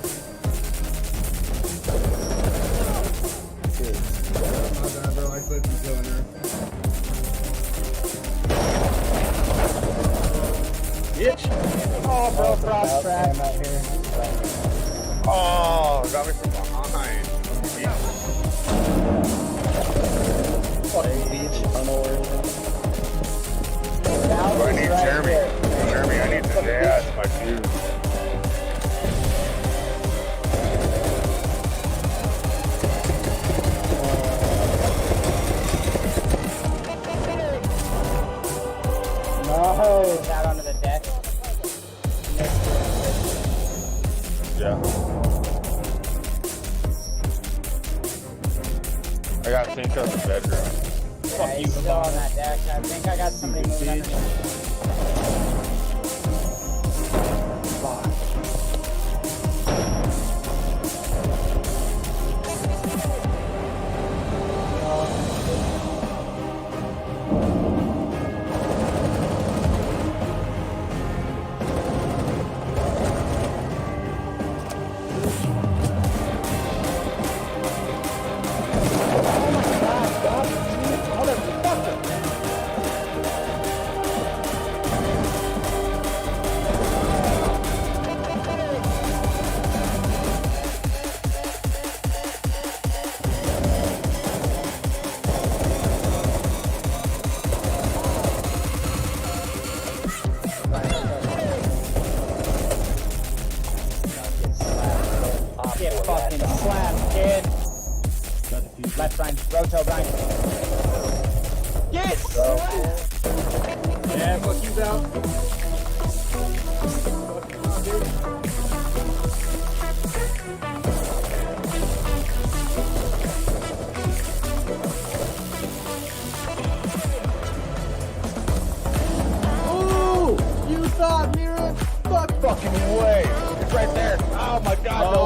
Bitch. Oh, bro, cross track. I'm out here. Oh, got me from behind. Fucking beach. I know where it is. I need Jeremy. Jeremy, I need the dad. My dude. No. Out onto the deck. Yeah. I got think on the bedroom. Fuck you. Still on that deck. I think I got somebody moving underneath. Get fucking slapped, kid. Left Brian. Roto, Brian. Yes! Yeah, fuck you out. Ooh! You thought, Mira? Fuck fucking way. It's right there. Oh my god, no.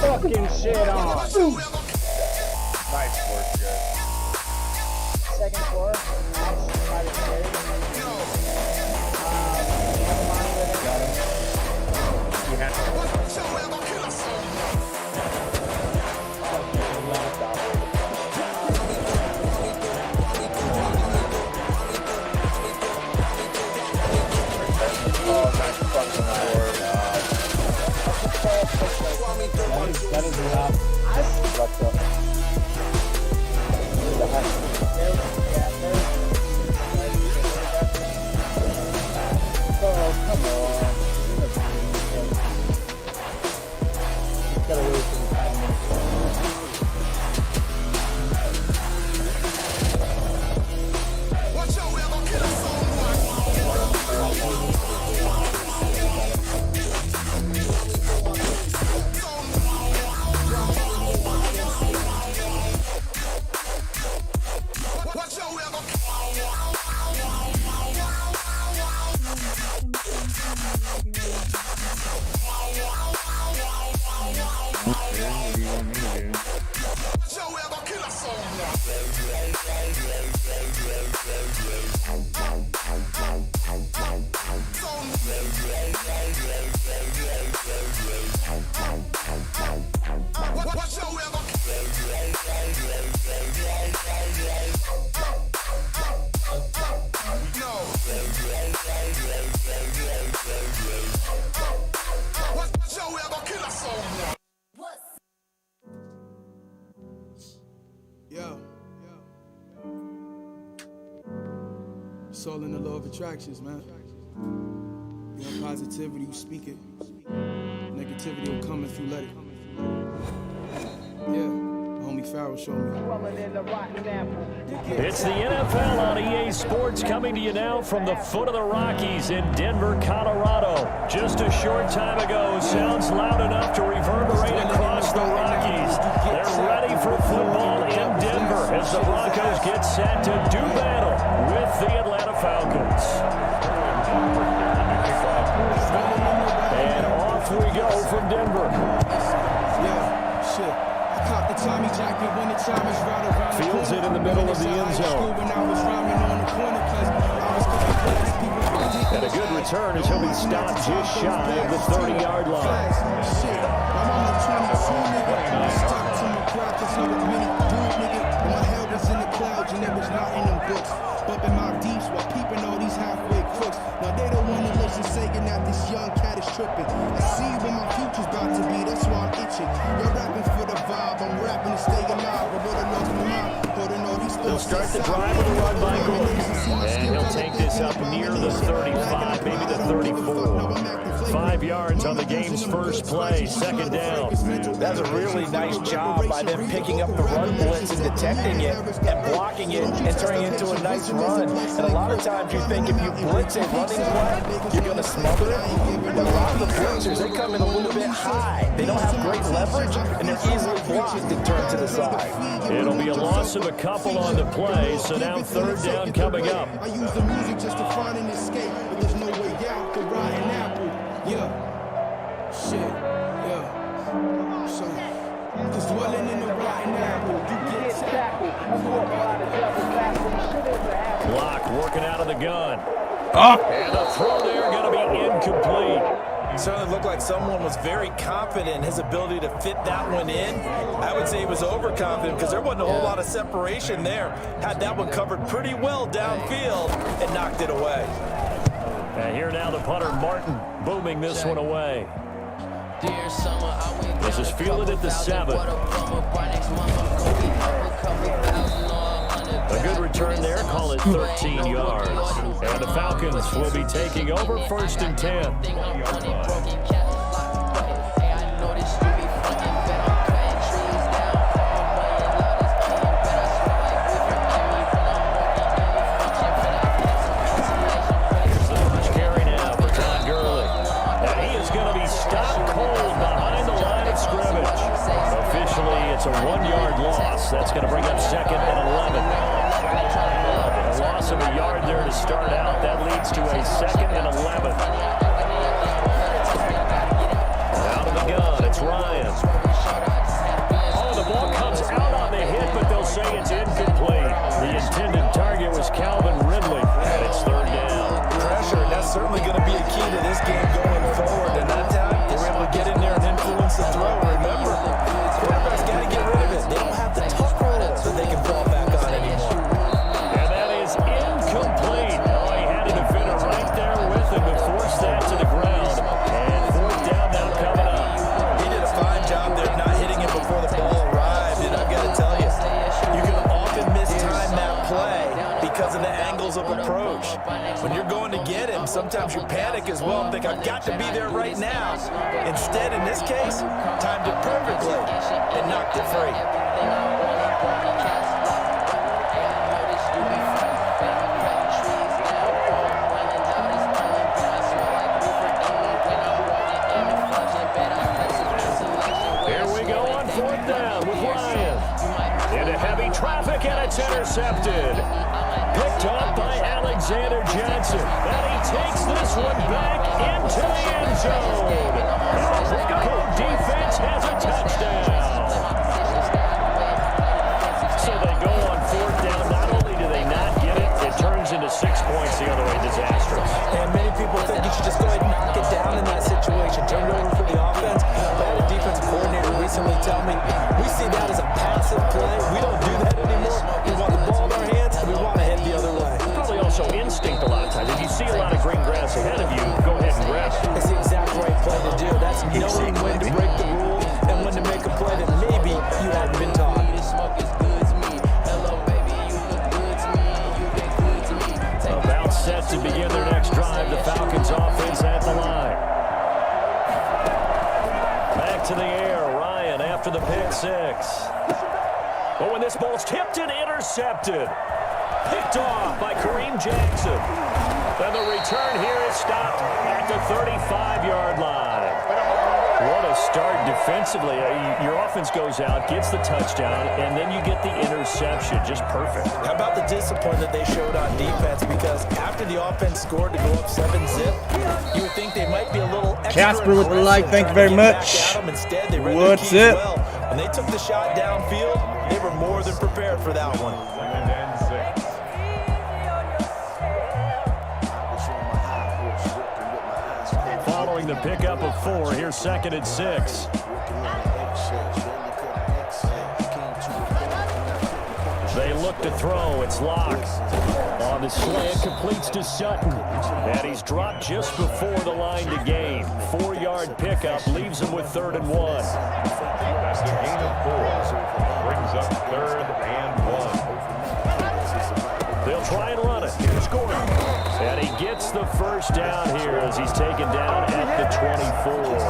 Fucking shit on. Nice work, guys. Second floor. Private stairs. Got him. You had Oh, nice fucking work. That is enough. Left up. The oh, come on. Gotta wait for the time. It's all in the law of attractions, man. You want positivity, you speak it. Negativity will come if you let it. Yeah, the homie Farrell showed me. It's the NFL on EA Sports, coming to you now from the foot of the Rockies in Denver, Colorado. Just a short time ago, sounds loud enough to reverberate across the Rockies. They're ready for football in Denver as the Broncos get set to do battle with the Atlanta Falcons. And off we go from Denver. Yeah, shit. I caught the Tommy jacket when the time is right around the Fields corner. it in the middle of the end zone. When I was rhyming on the corner, 'cause I was cooking class, people ridiculous. And a good return as he'll be stopped just shy of the 30-yard line. Shit, I'm on the 22, nigga. Stuck to my crowd, just know what many do, nigga. And my head was in the clouds and it was not in them books. Bumping my deeps while peeping all these halfway crooks. Now they don't want to listen, saying that this young cat is tripping. I see what my future's about to be, that's why I'm itching. You're rapping for the vibe, I'm rapping to stay alive. I would've lost my mind, holding all these They'll start the drive with a run by Gordon. And he'll take this up near the 35, maybe the 34. 5 yards on the game's first play, second down. That's a really nice job by them picking up the run blitz and detecting it and blocking it and turning it into a nice run. And a lot of times you think if you blitz a running play, you're going to smother it. But a lot of the blitzers, they come in a little bit high. They don't have great leverage, and they're easily blocked and turned to the side. It'll be a loss of a couple on the play, so now third down coming up. I use the music just to find an escape, but there's no way out the rotten apple. Yeah, shit, yeah. So, just dwelling in the rotten apple, you get tackled. Block working out of the gun. Oh, And the throw there going to be incomplete. It certainly looked like someone was very confident in his ability to fit that one in. I would say he was overconfident because there wasn't a whole lot of separation there. Had that one covered pretty well downfield and knocked it away. And here now the punter, Martin, booming this one away. This is fielded at the 7. A good return there, call it 13 yards. And the Falcons will be taking over first and 10. It's a 1-yard loss. That's going to bring up second and 11. A loss of a yard there to start out. That leads to a second and 11. Out of the gun, it's Ryan. Oh, the ball comes out on the hit, but they'll say it's incomplete. The intended target was Calvin Ridley, and it's third down. Pressure, and that's certainly going to be a key to this game going forward. And that time, they were able to get in there and influence the throw. Remember, quarterbacks got to get rid of it. They don't have the tough rolls that they can fall back on anymore. And that is incomplete. Oh, he had a defender right there with him to force that to the ground. And fourth down now coming up. He did a fine job there not hitting it before the ball arrived. And I've got to tell you, you can often mistime that play because of the angles of approach. When you're going to get him, sometimes you panic as well and think, I've got to be there right now. Instead, in this case, timed it perfectly and knocked it free. Here we go on fourth down with Ryan. Into heavy traffic, and it's intercepted. Picked up by Alexander Johnson. And he takes this one back into the end zone. And the Bronco defense has a touchdown. So they go on tell me? We see that as a passive play. We don't do that anymore. We want the ball in our hands, and we want to head the other way. Probably also instinct a lot of times. If you see a lot of green grass ahead of you, go ahead and grab it. It's the exact right play to do. That's knowing when to break the rule and when to make a play that maybe you hadn't been taught. About set to begin their next drive. The Falcons offense at the line. Back to the air. Ryan after the pick six. But when this ball's tipped and intercepted. Picked off by Kareem Jackson. And the return here is stopped at the 35-yard line. What a start defensively. Your offense goes out, gets the touchdown, and then you get the interception. Just perfect. How about the discipline that they showed on defense? Because after the offense scored to go up 7-zip, you would think they might be a little extra Casper with the like, thank you very much. Instead, they read their What's keys up? well. When they took the shot downfield, they were more than prepared for that one. Second and 6. Following the pickup of 4, here's 2nd and 6. They look to throw. It's locked. On the slant, completes to Sutton. And he's dropped just before the line to gain. 4-yard pickup leaves him with 3rd and 1. That's a gain of 4. Brings up 3rd and 1. They'll try and run it. Here's Gordon. And he gets the first down here as he's taken down at the 24.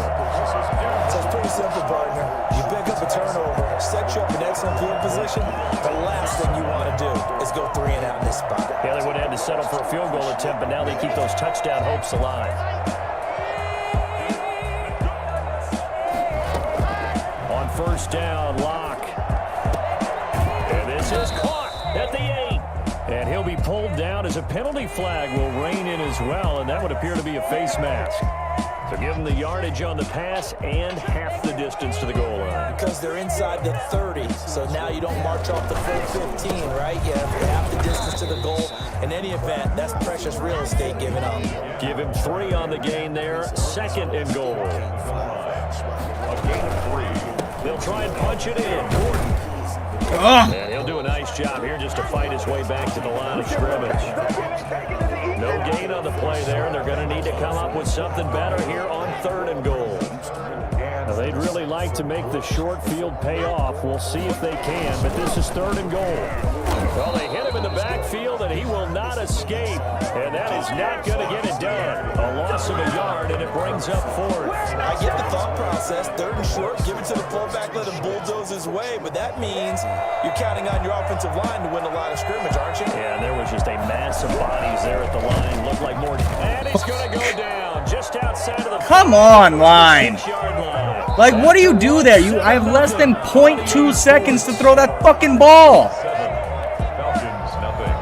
So it's pretty simple, partner. You pick up a turnover, set you up in excellent field position. The last thing you want to do is go 3 and out in this spot. Yeah, they would have had to settle for a field goal attempt, but now they keep those touchdown hopes alive. On first down, Locke. And this is caught at the 8. And he'll be pulled down as a penalty flag will rein in as well, and that would appear to be a face mask. So give them the yardage on the pass and half the distance to the goal line. Because they're inside the 30, so now you don't march off the full 15, right? You have half the distance to the goal. In any event, that's precious real estate given up. Give him 3 on the gain there, 2nd and goal. A gain of 3. They'll try and punch it in. Gordon. And he'll do a nice job here just to fight his way back to the line of scrimmage. No gain on the play there, and they're going to need to come up with something better here on 3rd and goal. Now, they'd really like to make the short field pay off. We'll see if they can, but this is 3rd and goal. Well, they hit him in the backfield, and he will not escape. And that is not going to get it done. A loss of a yard, and it brings up 4th. I get the thought process, 3rd and short, give it to the fullback, let him bulldoze his way, but that means you're counting on your offensive line to win a lot of scrimmage, aren't you? Yeah, and there was just a mass of bodies there at the line. Looked like more. And he's going to go down just outside of the. Come on, line. 6-yard line. Like, what do you do there? I have less than 0.2 seconds to throw that fucking ball. Falcons, nothing.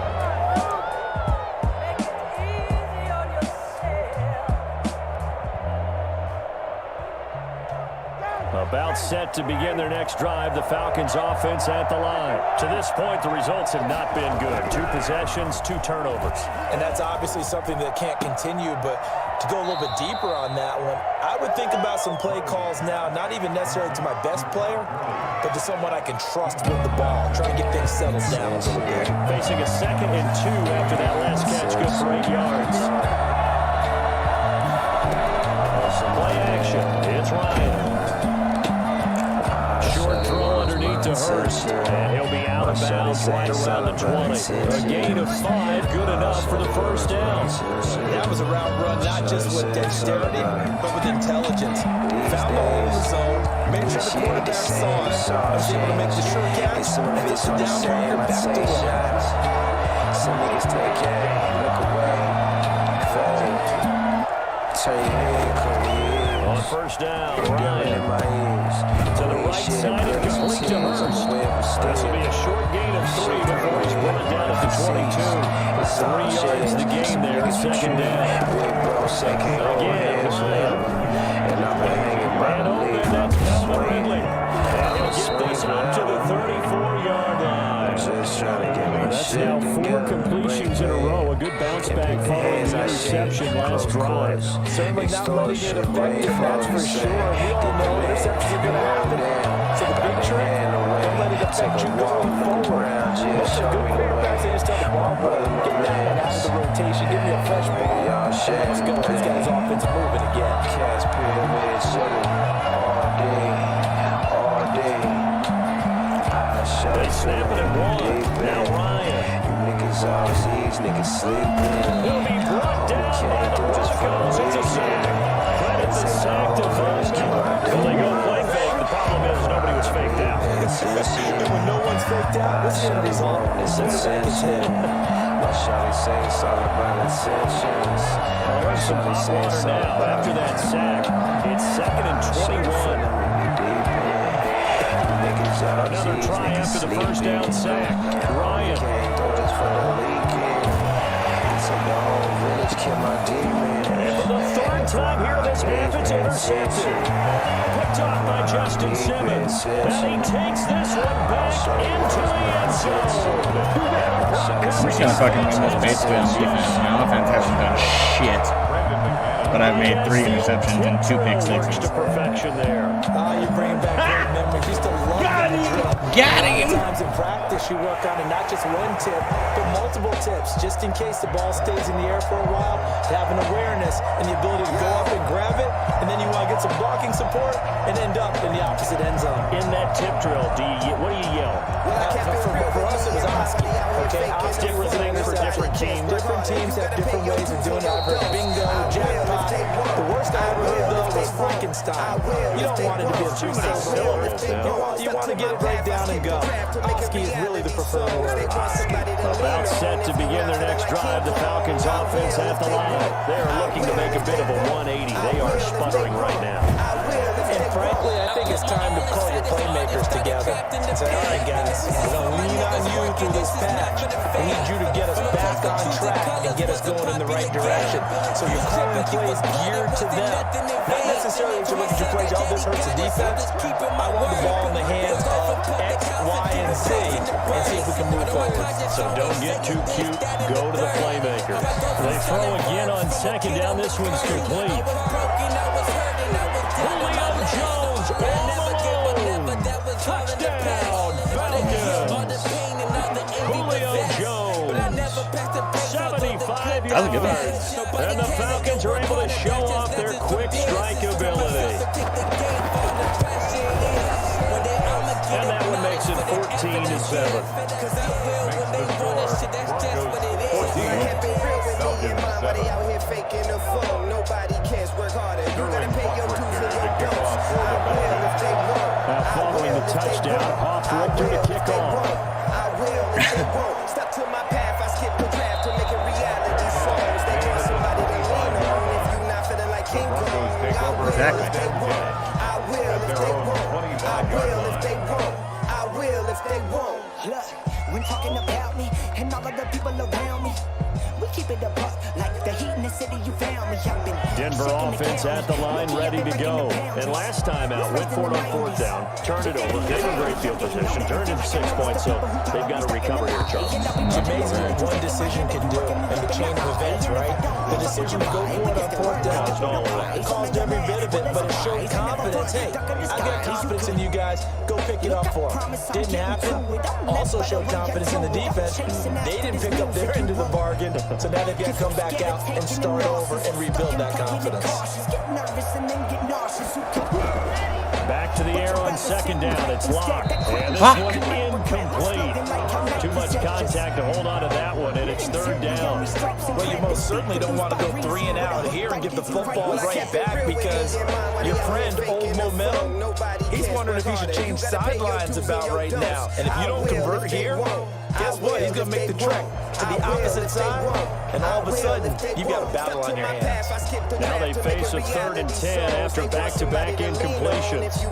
About set to begin their next drive. The Falcons offense at the line. To this point, the results have not been good. 2 possessions, 2 turnovers. And that's obviously something that can't continue, but to go a little bit deeper on that one, I would think about some play calls now, not even necessarily to my best player, but to someone I can trust with the ball, try to get things settled down a little bit. Facing a 2nd and 2 after that last catch, good for 8 yards. Play action. It's Ryan. Short throw underneath to Hurst, and he'll be out of bounds right around the 20. A gain of 5, good enough for the first down. That was a route run, not just with dexterity, but with intelligence. Found the hole in the zone, made sure the quarterback saw it, was able to make the sure catch, and hit the down marker back to work. Some niggas take it, look away, fold, turn your head, come here. On first down, Ryan to the right side and complete to Hurst. This will be a short gain of 3 before he's brought down at the 22. 3 yards the gain there, 2nd down. Again, Ryan. Man open, that's Calvin Ridley. And he'll get this up to the 34-yard line. That's now 4 completions in a row. A good bounce back following the interception last drive. Certainly not letting it affect him, that's for sure. We all know interceptions are going to happen. So the affect you going forward. What's a good quarterback to just tell the ball, get that out of the rotation, give me a fresh ball. Let's go. He's got his offense moving again. Cats pyramid shuttle all day. They snap it at one. Now Ryan. You niggas all Z's, niggas sleeping. He'll be brought down by the Broncos. It's a sack. Credit the sack to Vosky. Will they go play fake? The problem is nobody was faked out. And when no one's faked out, what's the end result? It's intention. My shawty say it's all about intentions. There's some hot water now after that sack. It's 2nd and 21. Another try after the first down sack. Ryan. And for the 3rd time here this half, it's intercepted. Picked off by Justin Simmons. And he takes this one back into the end zone. We're just gonna fucking win this basically on defense. My offense hasn't done shit. But I've made 3 interceptions and 2 pick sixes. To perfection there. You're bringing back great memories. Used to love that drill. Got him! Times in practice, you work on it, not just one tip, but multiple tips, just in case the ball stays in the air for a while. To have an awareness and the ability to go up and grab it, and then you want to get some blocking support and end up in the opposite end zone. In that tip drill, what do you yell? For us, it was Oski. Okay, Oski was an for different teams. Different teams have different ways of doing it. I've heard bingo, jackpot. The worst I ever heard, though, was Frankenstein. You don't want it to be a too many syllables. You want to get it right down and go. Oski is really the preferred word. About set to begin their next drive. The Falcons offense at the line. They're looking to make a bit of a 180. They are sputtering right now. And frankly, I think it's time to call your playmakers together and say, all right, guys, we're going to lean on you through this patch. We need you to get us back on track and get us going in the right direction. So you're calling plays geared to them. Not necessarily to look at your plays, oh, this hurts the defense. I want the ball in the hands of X, Y, and Z and see if we can move forward. So don't get too cute. Go to the playmakers. They throw again on 2nd down. This one's complete. Julio Jones all alone. Touchdown, Falcons. Julio Jones, 75 yards. And the Falcons are able to show off their quick strike ability. And that one makes it 14-7. Now following the touchdown, Hoff Richter to kick off. Stuck to my path, I skipped the draft to make it reality. Songs they want somebody to lean on. If you not feeling like King Kong, Exactly. I will if they won't. I will if they won't. I will if they won't. Look, when talking about me and all of the people around me, we keep it above like the heat in the city you found me. I've been Denver offense at the line, ready to go. And last time out, went for it on 4th down, turned it over, gave a great field position, turned into 6 points, so they've got to recover here, Charles. It's amazing what one decision can do in the chain of events, right? The decision to go for it on 4th down, it caused every bit of it, but it showed confidence. Hey, I got confidence in you guys. Go pick it up for them. Didn't happen. Also showed confidence in the defense. They didn't pick up their end of the bargain, so now they've got to come back out and start over and rebuild that confidence. Back to the air on 2nd down. It's locked. And this one incomplete. Too much contact to hold on to that one, and it's 3rd down. Well, you most certainly don't want to go 3 and out here and get the football right back because your friend, Old Momentum, he's wondering if he should change sidelines about right now. And if you don't convert here, guess what? He's going to make the trek to the opposite side, and all of a sudden, you've got a battle on your hands. Now they face a 3rd and 10 after back-to-back incompletions.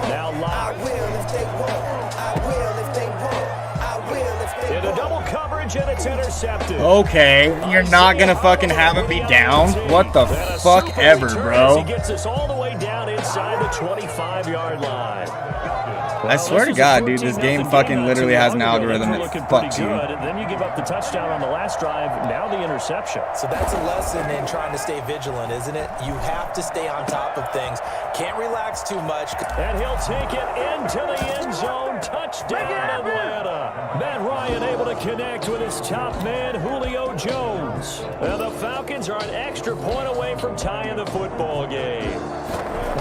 Now locked. In a double coverage, and it's intercepted. Okay, you're not gonna fucking have it be down? What the fuck ever, bro? He gets us all the way down inside the 25-yard line. I swear to God, dude, this game fucking literally has an algorithm that fucks you. Then you give up the touchdown on the last drive, now the interception. So that's a lesson in trying to stay vigilant, isn't it? You have to stay on top of things. Can't relax too much. And he'll take it into the end zone. Touchdown, Atlanta. Matt Ryan able to connect with his top man, Julio Jones. And the Falcons are an extra point away from tying the football game.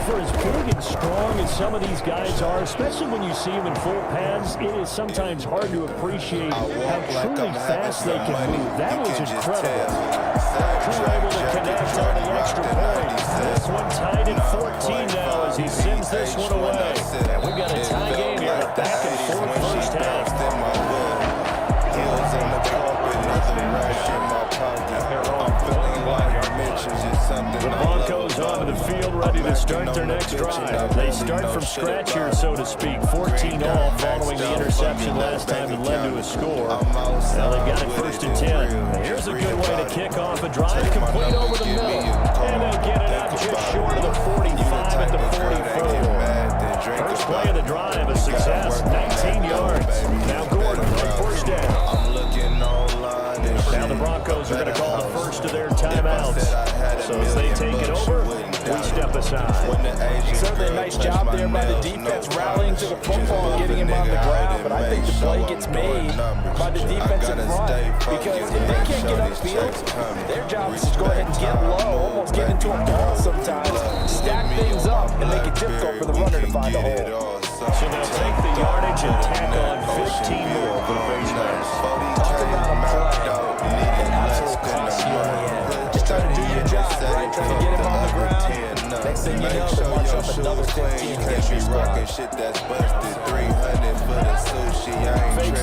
For as big and strong as some of these guys are, especially when you see them in full pads, it is sometimes hard to appreciate how truly fast they can move. That was incredible. Drew able to connect on the extra point. This one tied at 14 now as he sends this one away. And we've got a tie game here, a back and forth first half. The Broncos onto the field, ready to start their next drive. They start from scratch here, so to speak. 14 all following the interception last time that led to a score. Now they've got it first and 10. Here's a good way to kick off a drive, complete over the middle. And they'll get it up just short of the 45 at the 44. First play of the drive, a success, 19 yards. Now Gordon on first down. Now the Broncos are going to call the first of their timeouts. So as they take it over, we step aside. Certainly a nice job there by the defense rallying to the football and getting him on the ground. But I think the play gets made by the defensive front. Because if they can't get upfield, their job is to go ahead and get low, almost get into a ball sometimes, stack things up, and make it difficult for the runner to find a hole. So they'll take the yardage and tack on 15 more for the face mask. Talk about a play that absolutely costs you in the end. Just trying to do your job, right? Trying to get him on the ground. Next thing you know, they march up another 15 against your squad. Fakes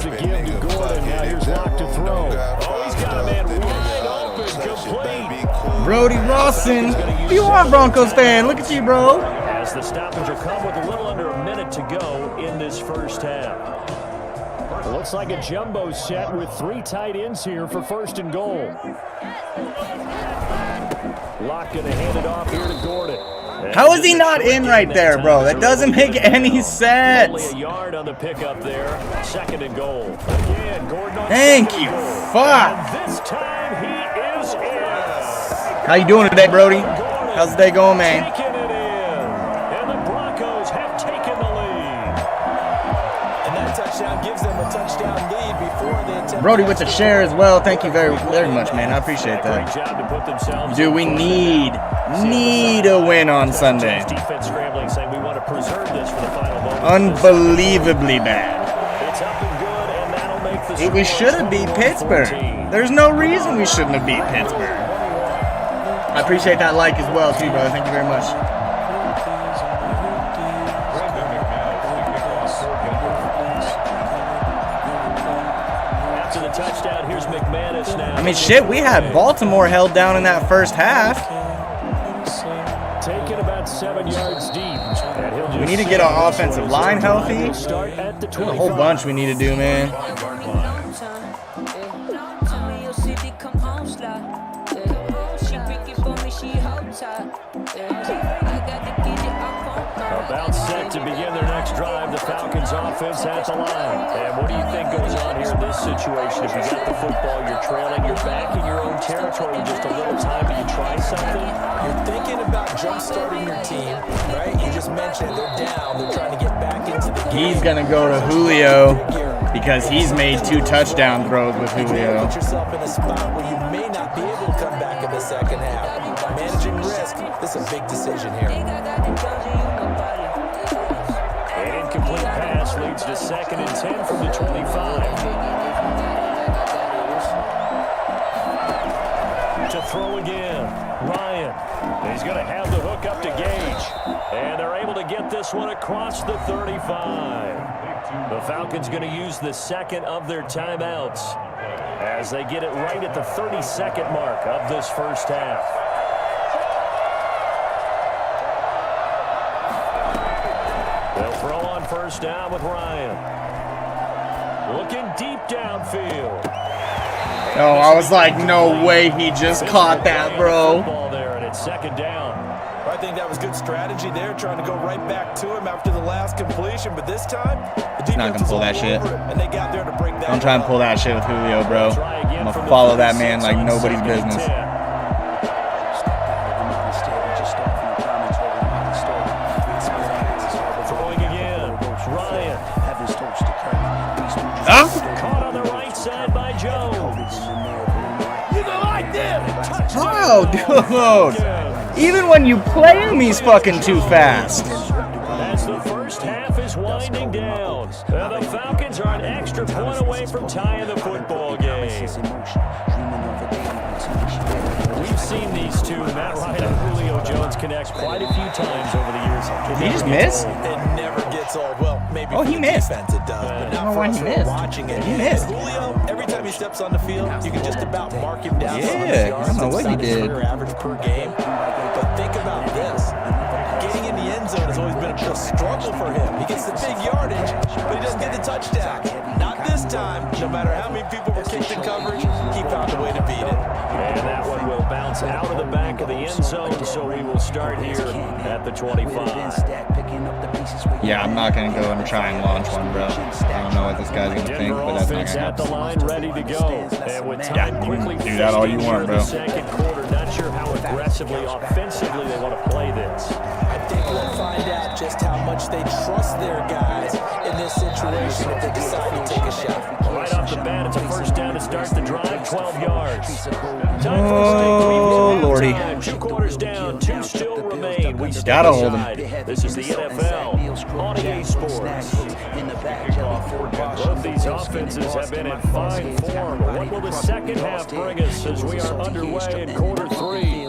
the give to Gordon. Now here's Lock to throw. Oh, he's got a man wide open, complete. Brody Rawson. You are a Broncos fan. Look at you, bro. As the stoppage will come with a little under a minute to go in this first half. It looks like a jumbo set with 3 tight ends here for first and goal. Lock going to hand it off here to Gordon. How is he not in right there, bro? That doesn't make any sense. Only a yard on the pickup there. Second and goal. Again, Gordon on Thank you. Fuck. And this time he is in. How you doing today, Brody? How's the day going, man? Taking it in. And the Broncos have taken the lead. And that touchdown gives them a touchdown lead before they attempt. Brody with the share as well. Thank you very, very much, man. I appreciate Great that. job to put themselves. Dude, we need a win on Sunday. Defense scrambling, saying we want to preserve this for the final moment. Unbelievably bad. It's up and good, and that'll make the We should have beat Pittsburgh. There's no reason we shouldn't have beat Pittsburgh. I appreciate that like as well, too, brother. Thank you very much. After the touchdown, here's McManus now. I mean, shit, we had Baltimore held down in that first half. Taking about 7 yards deep. And he'll just We need to get our offensive line healthy. start at the There's a whole bunch we need to do, man. About set to begin their next drive. The Falcons offense at the line. And what do you think goes on here in this situation? If you got the football, you're trailing, you're back in your own territory just a little time. Do you try something? You're thinking about jump-starting your team, right? You just mentioned they're down. They're trying to get back into the game. He's going to go to Julio because he's made 2 touchdown throws with Julio. Put yourself in a spot where you may not be able to come back in the second half. Managing risk, this is a big decision here. An incomplete pass leads to 2nd and 10 from the 25. To throw again, Ryan. He's going to have the hook up to Gage. And they're able to get this one across the 35. The Falcons going to use the second of their timeouts as they get it right at the 32nd mark of this first half. They'll throw on first down with Ryan. Looking deep downfield. Oh, I was like, no way he just caught that, bro. Ball there, and it's 2nd down. I think that was good strategy there, trying to go right back to him after the last completion. But this time, the defense not gonna pull that shit. And they got there to break that. Don't try and pull that shit with Julio, bro. I'm going to follow that man like nobody's business. No, dude. Even when you play him, he's fucking too fast. As the first half is winding down, the Falcons are an extra point away from tying the football game. We've seen these two, Matt Ryan and Julio Jones, connect quite a few times over the years. Did he just miss? It never gets old. Well, maybe Oh, he missed. defense it does, but I don't not know for why us he who are missed. watching it. He missed. Julio, every time he steps on the field, you can just about mark him down. Yeah, for 100 I yards don't know what he inside his did. career average per game. But think about this. Getting in the end zone has always been a struggle for him. He gets the big yardage, but he doesn't get the touchdown. Not this time. No matter how many people were kicked in coverage, he found a way to beat it. And that one will bounce out of the back of the end zone, so we will start here at the 25. Yeah, I'm not going to go and try and launch one, bro. I don't know what this guy's going to think, Denver but that's not offense going to at the happen. line, ready to go. And with time Yeah, you quickly can do that all you fading here want, in bro. the second quarter, not sure how aggressively, offensively they want to play this. I think we'll find out just how much they trust their guys in this situation if they decide to take a shot. Right off the bat, it's a first down to start the drive, 12 yards. Oh, Lordy. 2 quarters down, 2 still remain. We step Gotta hold him. aside. This is the NFL on EA Sports. Both these offenses have been in fine form. What will the second half bring us as we are underway in quarter 3?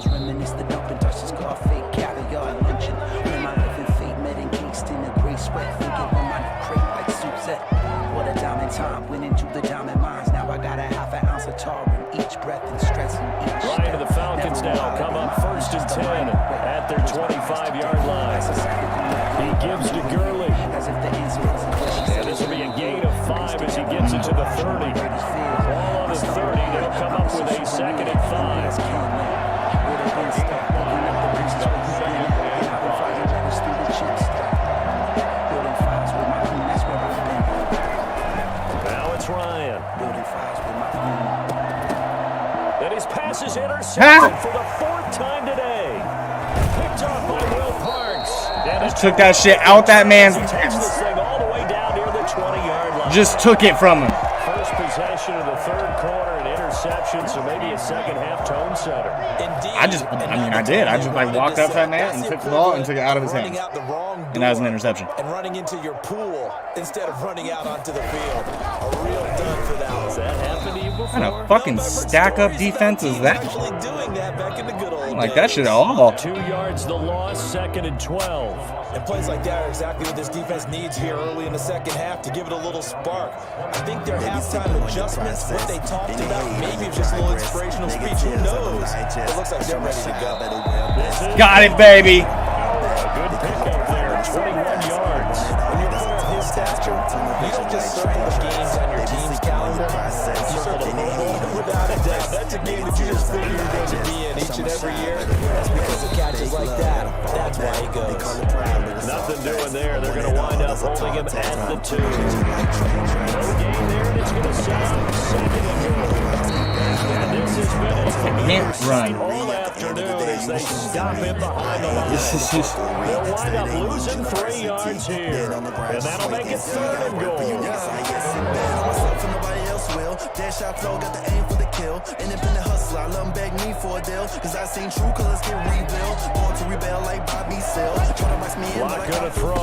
Time went into the diamond mines. Now I got a half an ounce of tar in each breath and stressing each step. Right to the Falcons now. Come up first and 10 at their 25-yard line. He gives to Gurley. And this will be a gain of 5 as he gets it to the 30. Ball on the 30. They'll come up with a second and 5. Ryan. And his pass is intercepted for the 4th time today. Picked off by Will Parks. Just took that shit out that man's He takes this thing all the way down near the 20-yard line. Just took it from him. First possession of the 3rd quarter, an interception, so maybe a second half tone setter. Indeed. I just like walked up to that man and took the ball and took it out of his hands. And that was an interception. And running into your pool instead of running out onto the field. A real dud for that one. Has that happened to you before? What kind of fucking stack up defense is that? Actually doing that back in the good old Like days. that shit at all. 2 yards the loss, 2nd and 12. And plays like that are exactly what this defense needs here early in the second half to give it a little spark. I think their halftime adjustments, what they talked about, maybe just a little inspirational speech. Who knows? It looks like they're ready to go. Got it, baby. Good pickup there, 21 yards. When you're put on his stature, you don't just circle the games on your team's calendar. You circle the football without a doubt. That's a game that you just figure you're going to be in each and every year. That's because of catches like that. That's why he goes. Nothing doing there. They're going to wind up holding him at the 2. No gain there, and it's going to sound 2nd and goal. And this has been a Can't run. all afternoon as they stop him behind the line. They'll wind up losing 3 yards here, and that'll make it 3rd and goal. Dash out flow, got the aim for the kill. Independent hustler, I love him, beg me for a deal. Cause I seen true colors get rebuilt. Born to rebel like Bobby Sale. Tryna box me in, but I Gonna got throw.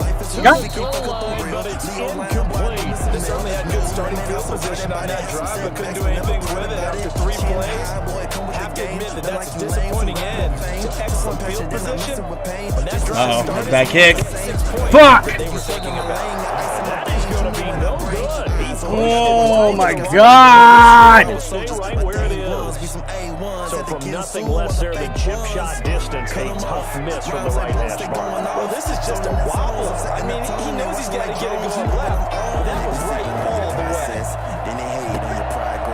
Life is Got easy, can't fuck up the real. but it's Leo line, incomplete. They certainly had good starting field position on that drive, but couldn't do anything with it after 3 plays. Have to admit that that's a disappointing end to excellent field position. When that drive started, Back kick. 6 points. Fuck! They were taking it back. That is going to be no good. He pushed Oh it. my God! It'll stay right where it is. So from nothing less there than chip shot distance, a tough miss from the right hash mark. Well, this is just a wobble. I mean, he knows he's got to get it going left. That was right all the way.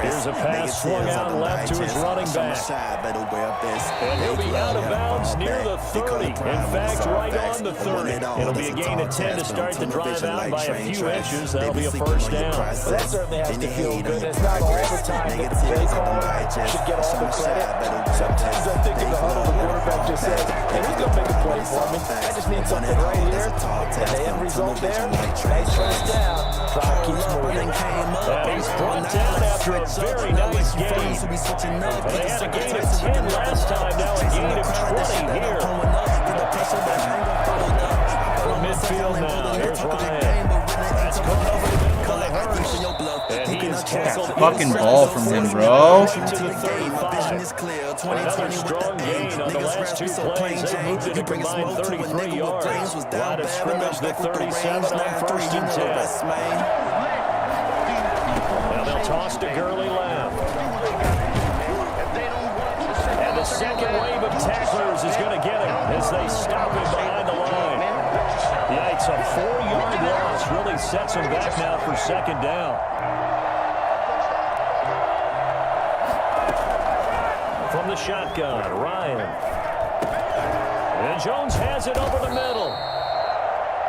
Here's a pass swung out left to his running back. And he'll be out of bounds near the 30. In fact, right on the 30. It'll be a gain of 10 to start the drive out by a few inches. That'll be a first down. Well, that certainly has to feel good. It's not all the time that the play caller should get all the credit. Sometimes I think in the huddle, the quarterback just says, hey, who's going to make a play for me? I just need something right here. And the end result there, nice first down. Drive keeps moving. And he's brought down after a very nice gain. Well, they had a gain of 10 last time, now a gain of 20 here. From midfield now, here's Ryan. That's caught over by Hurst. And he is tackled. Fucking ball from him, bro. To the 35. Another strong gain on the last two plays. They moved it a combined 33 yards. Line of scrimmage, the 37 on 1st and 10. Now they'll toss to Gurley left. And the second wave of tacklers is going to get him as they stop him behind the line. Yikes, a 4-yard loss really sets him back now for second down. From the shotgun, Ryan. And Jones has it over the middle.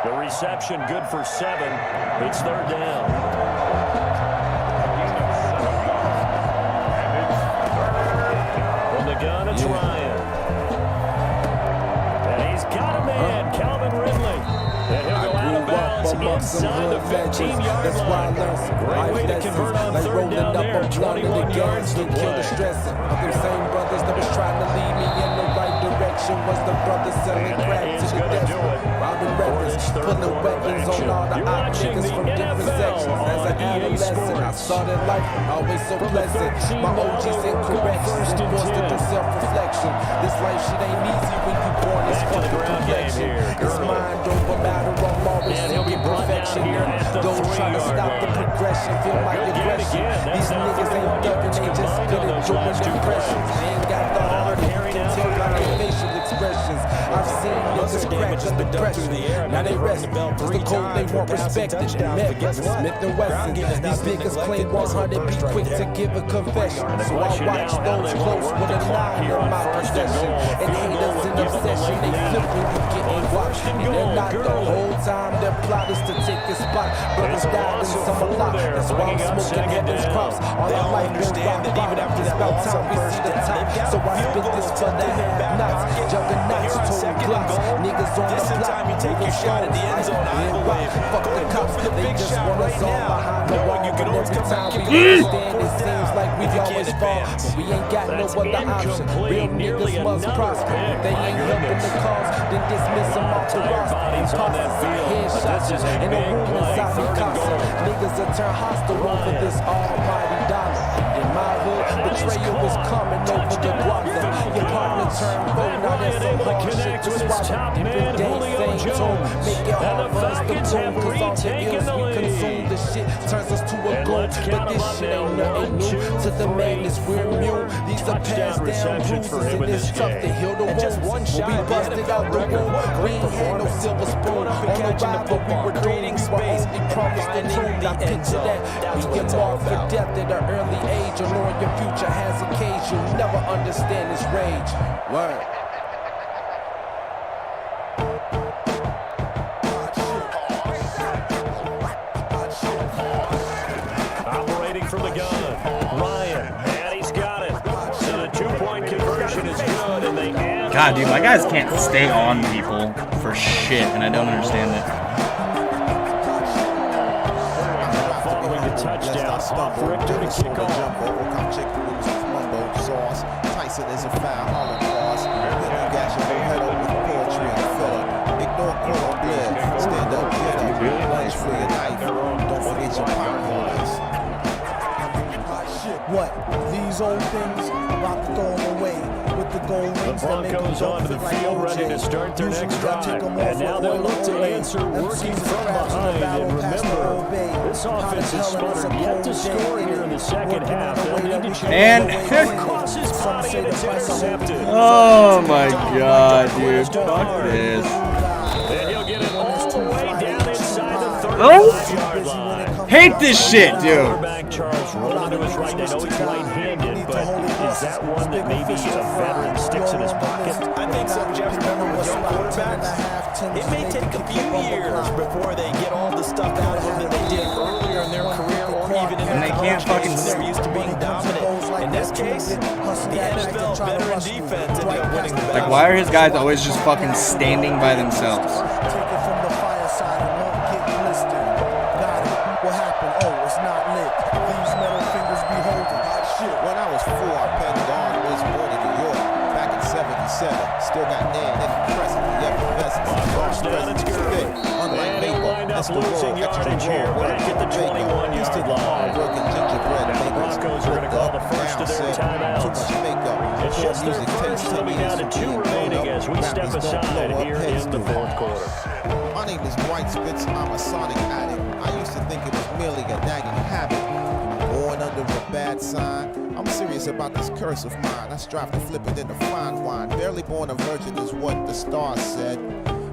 The reception good for 7. It's 3rd down. From the gun, it's Ryan. And he's got a man, Calvin Ridley. And he'll go out of bounds inside the 15-yard line. Great way to convert on 3rd down there. 21 yards to play. The same brothers that was trying to lead me in the right direction was the brothers selling crack to the desperate. Robbing records, pulling weapons on all the odd niggas from different sections. As an adolescent, I started life always so pleasant. My OGs and corrections forced to do self-reflection. This life shit ain't easy when you born this fucking complexion. It's mind over matter, I'm always seeking perfection. Don't try to stop the progression, feel my aggression. These niggas ain't thugging, they just good at doing impressions. I ain't got the heart to tell by their facial expressions. I've seen niggas crack under pressure. Now they rest, cause the code they want respected. Met Smith and Wesson. These niggas claim 100, be quick to give a confession. So I watch those close with a line in my possession. And haters in obsession, they flip when you getting watched. And they're not the whole time, their plot is to take the spot. Brothers died and some a lot. That's why I'm smoking heaven's crops. All our life been rock bottom. It's about time we see the top. So I spit this for the have-nots. Juggernauts, total glocks. Niggas on the block, moving shot in the end zone. Fuck the cops, they just want us all behind the wall. And every time we stand, it seems like we always fall. But we ain't got no other option. Real niggas must prosper. If they ain't helping the cause, then dismiss them off the roster. Imposters are headshots, and the room inside the casa. Niggas will turn hostile over this almighty dollar. In my hood, betrayal is coming over the guapa. Your partner turned foe, now there's some hard shit to swallow. Different days, same tone. Make it hard for us to bloom, cause all the ills we consume. The shit turns us to a goal, but this shit ain't nothing new. To the madness, we're immune. These are passed down bruises, and it's tough to heal the wounds. When we busted out the womb, we ain't had no silver spoon. On the ride, but we were creating space. We promised the tomb, now picture that. We get marked for death at an early age. Or knowing your future has a cage, you'll never understand this rage. Word. Operating from the gun, Ryan, and he's got it. So the 2-point conversion is good, and they add. God, dude, my guys can't stay on people for shit, and I don't understand it. Following the touchdown, Richter to kick off. Tyson is a foul, all applause. You got your head up with poetry and filler. Ignore cold blood, stand up, get up. Lunch for your knife, don't forget your potholes. What? These old things, rock throwing away. With the gold rings that make them Broncos onto the field, ready to start their next drive. And now they'll look to answer working from behind. And remember, this offense is smothered yet to score here in the second half. They'll need to change across his body, and it's intercepted. Oh my god, dude. Fuck this. And he'll get it all the way down inside the 35-yard line. Hate this shit, dude. Quarterback Charles rolling to his right. I know he's right-handed, but is that one that maybe a veteran sticks in his pocket? I think so, Jeff. Remember, with young quarterbacks, it may take a few years before they get all the stuff out of them that they did earlier in their career or even in their college days when they're used to being dominant. In this case, the NFL veteran defense ended up winning the battle. Like, why are his guys always just fucking standing by themselves? Take it from the fireside and won't get blistered. Got it. What happened? Oh, it's not lit. These metal fingers be holding. center. Still got Nan, Nick Crescent, the effervescence. First down, it's good. And he'll wind up losing yardage here back at the 21-yard line. Now the Broncos are going to call the first of their timeouts. It's just their first, and we down to 2 remaining as we step aside here in the fourth quarter. My name is White Spitz, I'm a sonic addict. I used to think it was merely a nagging habit. Born under a bad sign, I'm serious about this curse of mine. I strive to flip it into fine wine. Barely born a virgin is what the stars said.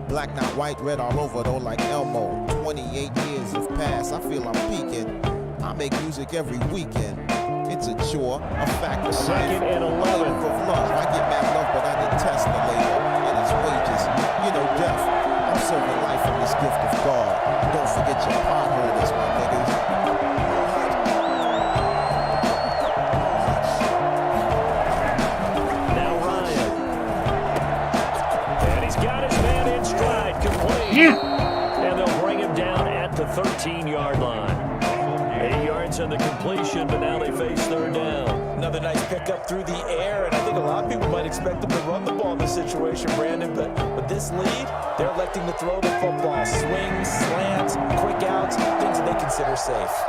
Black, not white, red all over though like Elmo. 28 years have passed, I feel I'm peaking. I make music every weekend. It's a chore, a fact of life. Second and 11. Of love. I get mad love, but I detest the labor and its wages. You know, death. I'm serving life from this gift of God. Don't forget your pot holders, my niggas. Now Ryan. And he's got his man in stride, complete. And they'll bring him down at the 13-yard line. 8 yards on the completion, but now they face third down. Another nice pickup through the air, and I think a lot of people might expect them to run the ball in this situation, Brandon, but with this lead, they're electing to throw the football. Swings, slants, quick outs, things that they consider safe.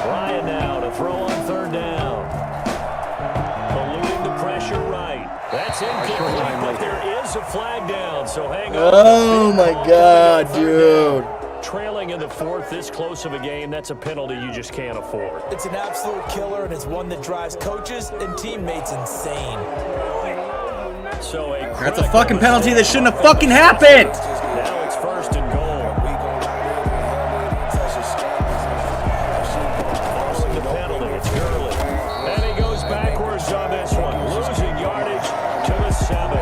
Ryan now to throw on third down. Eluding the pressure right. That's incomplete, but there is a flag down, so hang on. Oh my God, dude. Trailing in the fourth, this close of a game, that's a penalty you just can't afford. It's an absolute killer, and it's one that drives coaches and teammates insane. So That's a fucking penalty that shouldn't have fucking happened. Now it's first and goal. Following the penalty, it's Gurley. And he goes backwards on this one, losing yardage to the 7.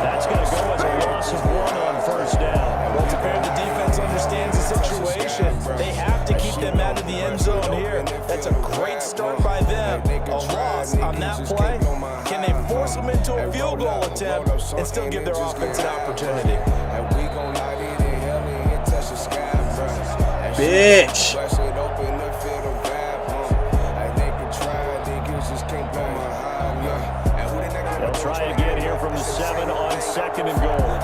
That's going to go as a loss of 1 on first down. Well, to bear the defense understands the situation. They have to keep them out of the end zone here. That's a great start by them. A loss on that play. Can they force them into a field goal attempt and still give their offense an opportunity? Bitch. They'll try again here from the 7 on second and goal.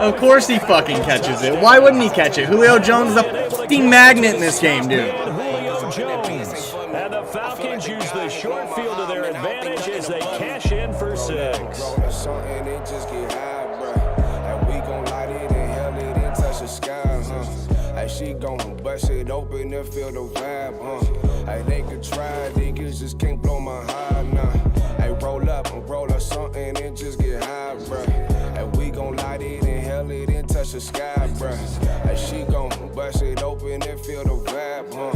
Of course he fucking catches it. Why wouldn't he catch it? Julio Jones is a fucking magnet in this game, dude. Julio Jones. And the Falcons use the short field to their advantage as they cash in for 6. She gon' bust it open and feel the vibe, huh? They could try, niggas just can't blow my high, nah. Roll up and roll up something and just get high, bruh. We gon' light it and hell it and touch the sky, bruh. She gon' bust it open and feel the vibe, huh?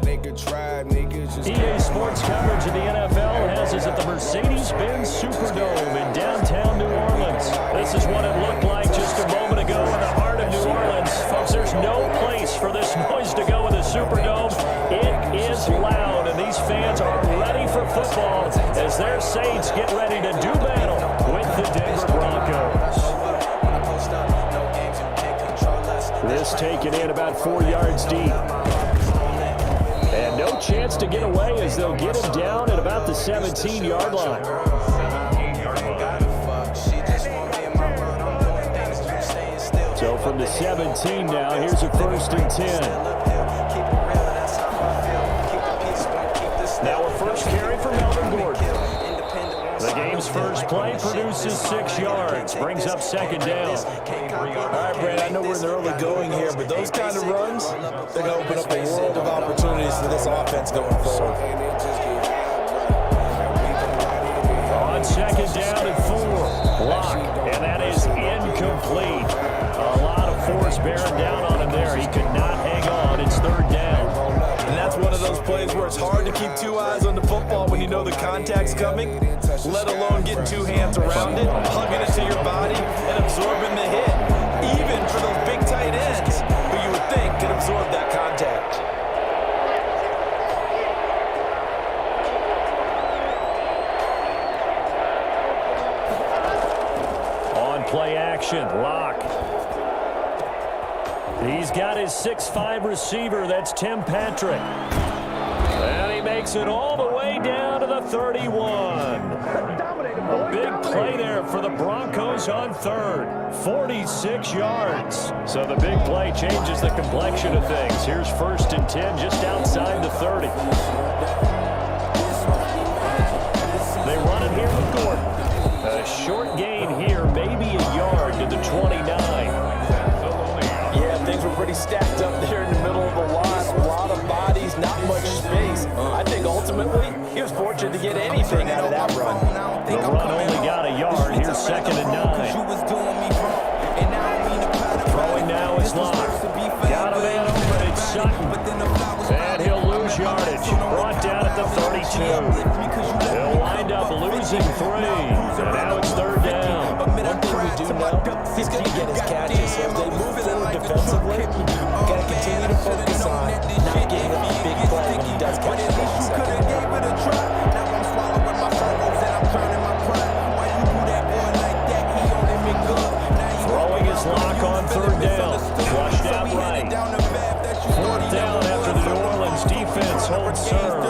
They could try, niggas just EA Sports coverage of the NFL has us at the Mercedes-Benz Superdome in downtown New Orleans. This is what it looked like just a moment ago in the heart of New Orleans. Folks, there's no place for this noise to go in the Superdome. It is loud, and these fans are ready for football as their Saints get ready to do battle with the Denver Broncos. This taken in about 4 yards deep. And no chance to get away as they'll get him down at about the 17-yard line. So from the 17 now, here's a 1st and 10. Now a first carry for Melvin Gordon. The game's first play produces 6 yards, brings up 2nd down. All right, Brad, I know we're in the early going here, but those kind of runs, they're going to open up a world of opportunities for this offense going forward. On 2nd down and 4, block, and that is incomplete. A lot of force bearing down on him there. He could not hang on. It's 3rd down. And that's one of those plays where it's hard to keep two eyes on the football when you know the contact's coming, let alone getting two hands around it, hugging it to your body, and absorbing the hit, even for those big tight ends who you would think could absorb that contact. On play action, Locke. He's got his 6'5" receiver, that's Tim Patrick. And he makes it all the way down to the 31. A big play there for the Broncos on third. 46 yards. So the big play changes the complexion of things. Here's 1st and 10 just outside the 30. They run it here with Gordon. A short gain here, maybe a yard to the 29. Yeah, things were pretty stacked up there in the middle of the line. A lot of bodies, not much space. I think ultimately he was fortunate to get anything out of that run. The run only got a yard. Here's 2nd and 9. Throwing now is Locke. Got a man open, it's Sutton. And he'll lose yardage. Brought down at the 32. He'll wind up losing 3. And now it's 3rd down. One thing we do know, he's going to get his catches. So if they move forward defensively, got to continue to focus on not giving up a big play when he does catch the ball. Throwing his Locke on 3rd down. Flushed out right. 4th down after the New Orleans defense holds serve.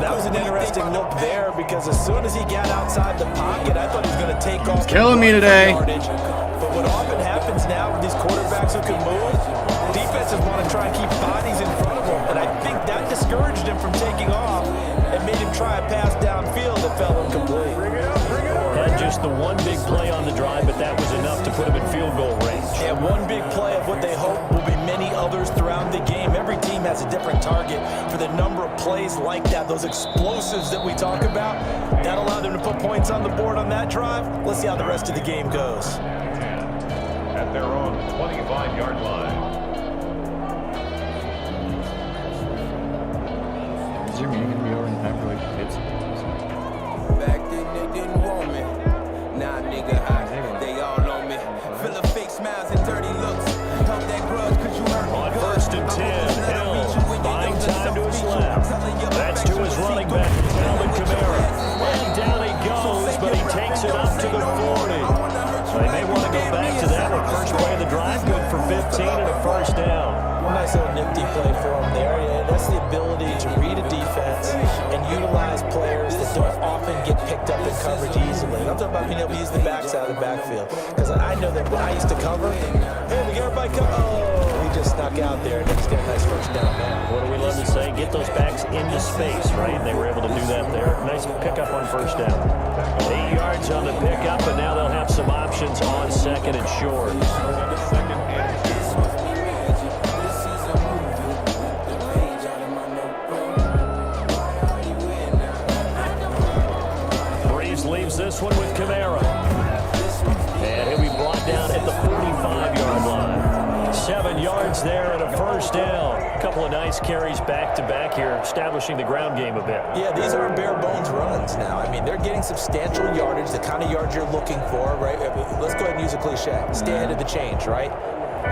That was an interesting look there because as soon as he got outside the pocket, I thought he was going to take off. Killing me today. But what often happens now with these quarterbacks who can move, defenses want to try and keep bodies in front of them. And I think that discouraged him from taking off and made him try a pass downfield that fell incomplete. Had just the one big play on the drive, but that was enough to put him in field goal range. And one big play of what they hope will be many others throughout the game. Every team has a different target for the number of plays like that, those explosives that we talk about. That allowed them to put points on the board on that drive. Let's see how the rest of the game goes. At their own 25-yard line. Is your meeting gonna be over in time for like kids? Back then they didn't want me. Nah, nigga, they all on me. Fill of fake smiles and dirty looks. Held that grudge cause you hurt me. On 1st and 10, Hill buying time to his left. That's to his running back, Alvin Kamara. And down he goes, but he takes it up to the 40. They may want to go back to that one. First play of the drive, good for 15 and a 1st down. Nice little nifty play for him there. Yeah, that's the ability to read a defense and utilize players that don't often get picked up in coverage easily. I'm talking about being able to use the backside of the backfield. Because I know that when I used to cover, hey, we got everybody come. Oh, he just snuck out there and just get a nice 1st down there. What do we love to say? Get those backs into space, right? They were able to do that there. Nice pickup on 1st down. 8 yards on the pickup, and now they'll have some options on 2nd and short. Leaves this one with Kamara. And he'll be brought down at the 45-yard line. 7 yards there and a 1st down. A couple of nice carries back-to-back here, establishing the ground game a bit. Yeah, these aren't bare-bones runs now. I mean, they're getting substantial yardage, the kind of yards you're looking for, right? Let's go ahead and use a cliche. Stay ahead of the change, right?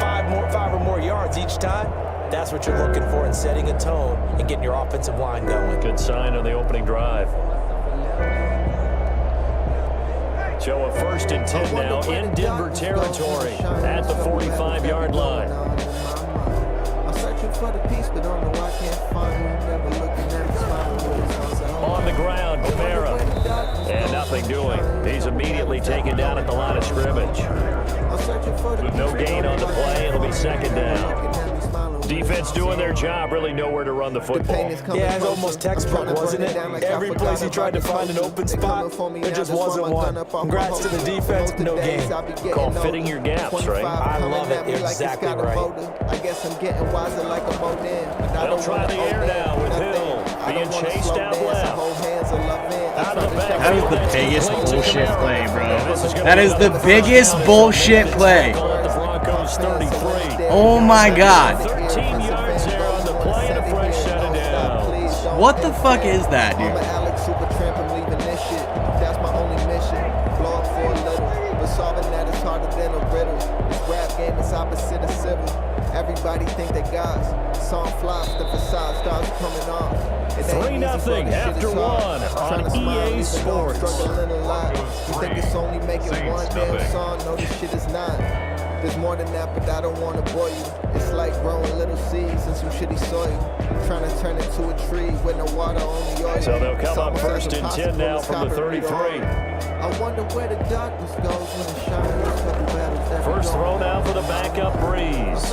5 or more yards each time. That's what you're looking for in setting a tone and getting your offensive line going. Good sign on the opening drive. So a 1st and 10 now in Denver territory at the 45-yard line. I'm searching for the peace, but don't know I can't find it. Never looking at the smile. On the ground, Kamara. And nothing doing. He's immediately taken down at the line of scrimmage. With no gain on the play, it'll be 2nd down. Defense doing their job, really nowhere to run the football. Yeah, it's almost textbook, wasn't it? Every place he tried to find an open spot, there just wasn't one. Congrats to the defense, no gain. Call fitting your gaps, right? I love it. You're exactly right. I guess I'm getting wiser like a Modin. They'll try the air now with Hill being chased out left. Out of the back. That is the biggest bullshit play, bro. That is the biggest bullshit play. Oh my God. 13 yards there on the play and a fresh set of down. What the fuck is that, I'm dude? an Alex super tramp, I'm leaving this shit. That's my only mission. Blow up for a little, but solving that is harder than a riddle. This rap game is opposite of civil. Everybody think they gods. Song flops, the facade starts coming off. 3-0 after one on EA Sports. Struggling a lot. You think it's only making one damn song? No, this shit is not. There's more than that, but I don't want to bore you. It's like growing little seeds in some shitty soil. Trying to turn it to a tree with no water, only oil. So they'll come up first and 10 now from the 33. I wonder where the darkness goes when it shines. First throw now for the backup Breeze.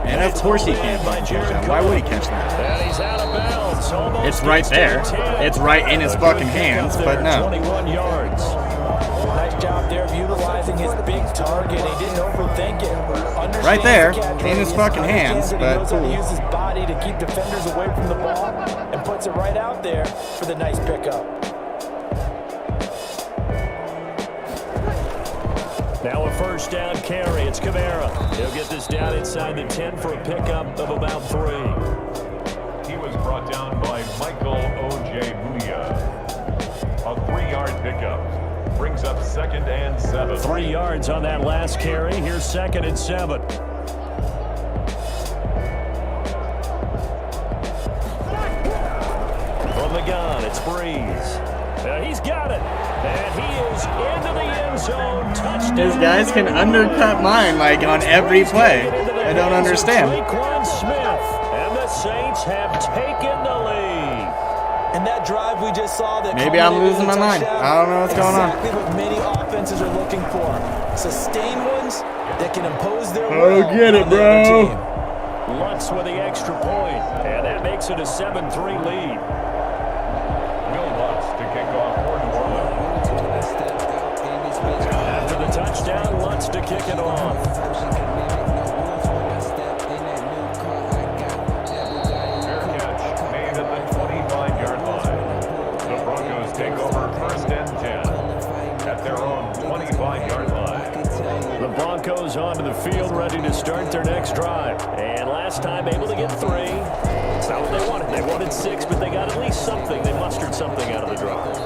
And of course he can't catch that. Why would he catch that? And he's out of bounds. Almost It's right there. It's right in his fucking hands, but no. 21 yards. Nice job there of utilizing his big target. He didn't overthink it. Right there, in his fucking hands, He but knows how to cool. use his body to keep defenders away from the ball and puts it right out there for the nice pickup. Now a first down carry. It's Kamara. He'll get this down inside the 10 for a pickup of about 3. He was brought down by Michael Ojemudia. A 3-yard pickup. Brings up 2nd and 7. 3 yards on that last carry. Here's 2nd and 7. From the gun, it's Breeze. He's got it. And he is into the end zone. Touchdown. These guys can undercut mine like on every play. I don't understand. Raekwon Smith. And the Saints have taken the lead. And that drive we just saw that Maybe I'm culminated losing in a my mind. touchdown, I don't know what's going on. Exactly what many offenses are looking for. Sustained ones that can impose their Oh, will get it, on the other bro. team. Lutz with the extra point, and that makes it a 7-3 lead. Will Lutz to kick off for New Orleans. After the touchdown, Lutz to kick it off. Fair catch made at the 25-yard line. The Broncos take over 1st and 10 at their own 25-yard line. The Broncos onto the field, ready to start their next drive. And last time able to get 3. It's not what they wanted. They wanted 6, but they got at least something. They mustered something out of the drive.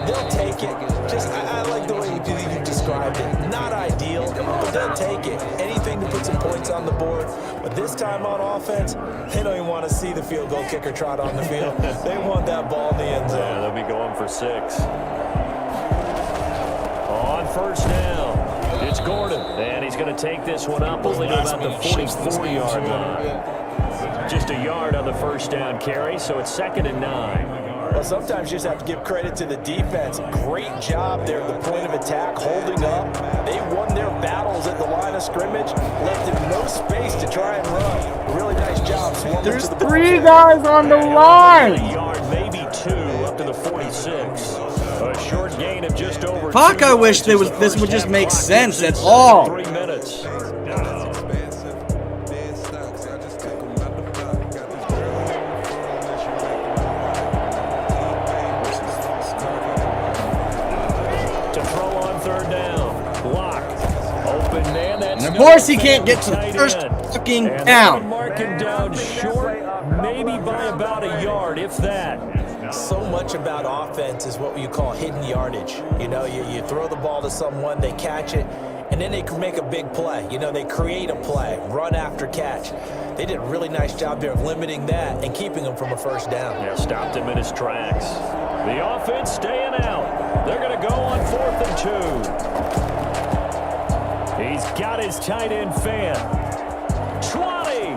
They'll take it. Just, I like the way you described it. Not ideal, but they'll take it. Anything to put some points on the board. But this time on offense, they don't even want to see the field goal kicker trot on the field. They want that ball in the end zone. Yeah, they'll be going for 6. On first down, it's Gordon. And he's going to take this one up only to about the 44-yard line. Just a yard on the first down carry, so it's 2nd and 9. Well, sometimes you just have to give credit to the defense. Great job there at the point of attack, holding up. They won their battles at the line of scrimmage, left them no space to try and run. Really nice job. There's 3 guys on the line. A yard, maybe 2, up to the 46. A short gain of just over Fuck, 2 I wish yards this would just make clock sense ends at all. 3 minutes. To throw on 3rd down. Block. Open man. That's And of course he can't get to the first fucking and down. Marking down short, maybe by about a yard, if that. So much about offense is what you call hidden yardage. You know, you throw the ball to someone, they catch it, and then they can make a big play. You know, they create a play, run after catch. They did a really nice job there of limiting that and keeping him from a first down. Yeah, stopped him in his tracks. The offense staying out. They're going to go on 4th and 2. He's got his tight end fan. 20.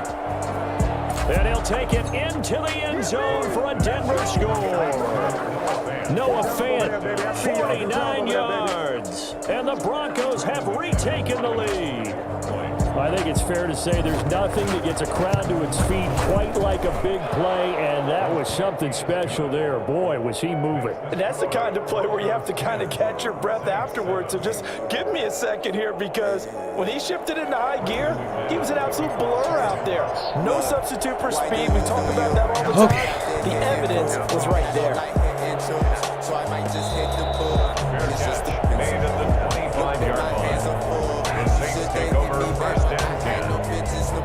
And he'll take it into the end zone for a Denver score. Noah Fant, 49 yards. And the Broncos have retaken the lead. I think it's fair to say there's nothing that gets a crowd to its feet quite like a big play, and that was something special there. Boy, was he moving. And that's the kind of play where you have to kind of catch your breath afterwards. So just give me a second here, because when he shifted into high gear, he was an absolute blur out there. No substitute for speed. We talk about that all the time. The evidence was right there. So I might just hit the ball. Made at the 25-yard line. The Saints take over 1st and 10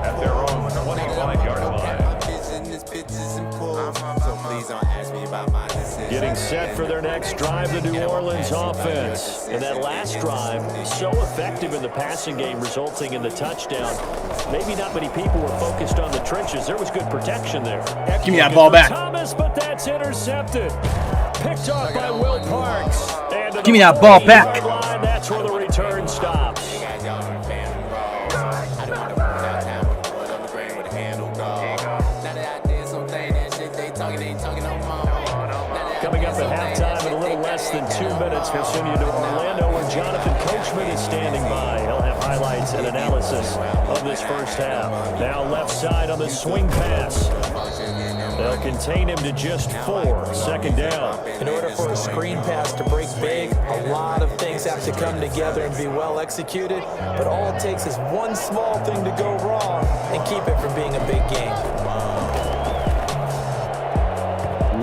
at their own 25-yard line. My vision is pitches and pulls, so please don't drive the New Orleans offense. And that last drive, so effective in the passing game, resulting in the touchdown. Maybe not many people were focused on the trenches. There was good protection there. Give me that ball back. Thomas, but that's intercepted. Picked off by Will Parks. Give me that ball back. Line, that's where the return stops. Coming up at halftime in a little less than 2 minutes, we'll send you to Orlando where Jonathan Coachman is standing by. He'll have highlights and analysis of this first half. Now left side on the swing pass. They'll contain him to just 4. Second down. In order for a screen pass to break big, a lot of things have to come together and be well executed. But all it takes is one small thing to go wrong and keep it from being a big game.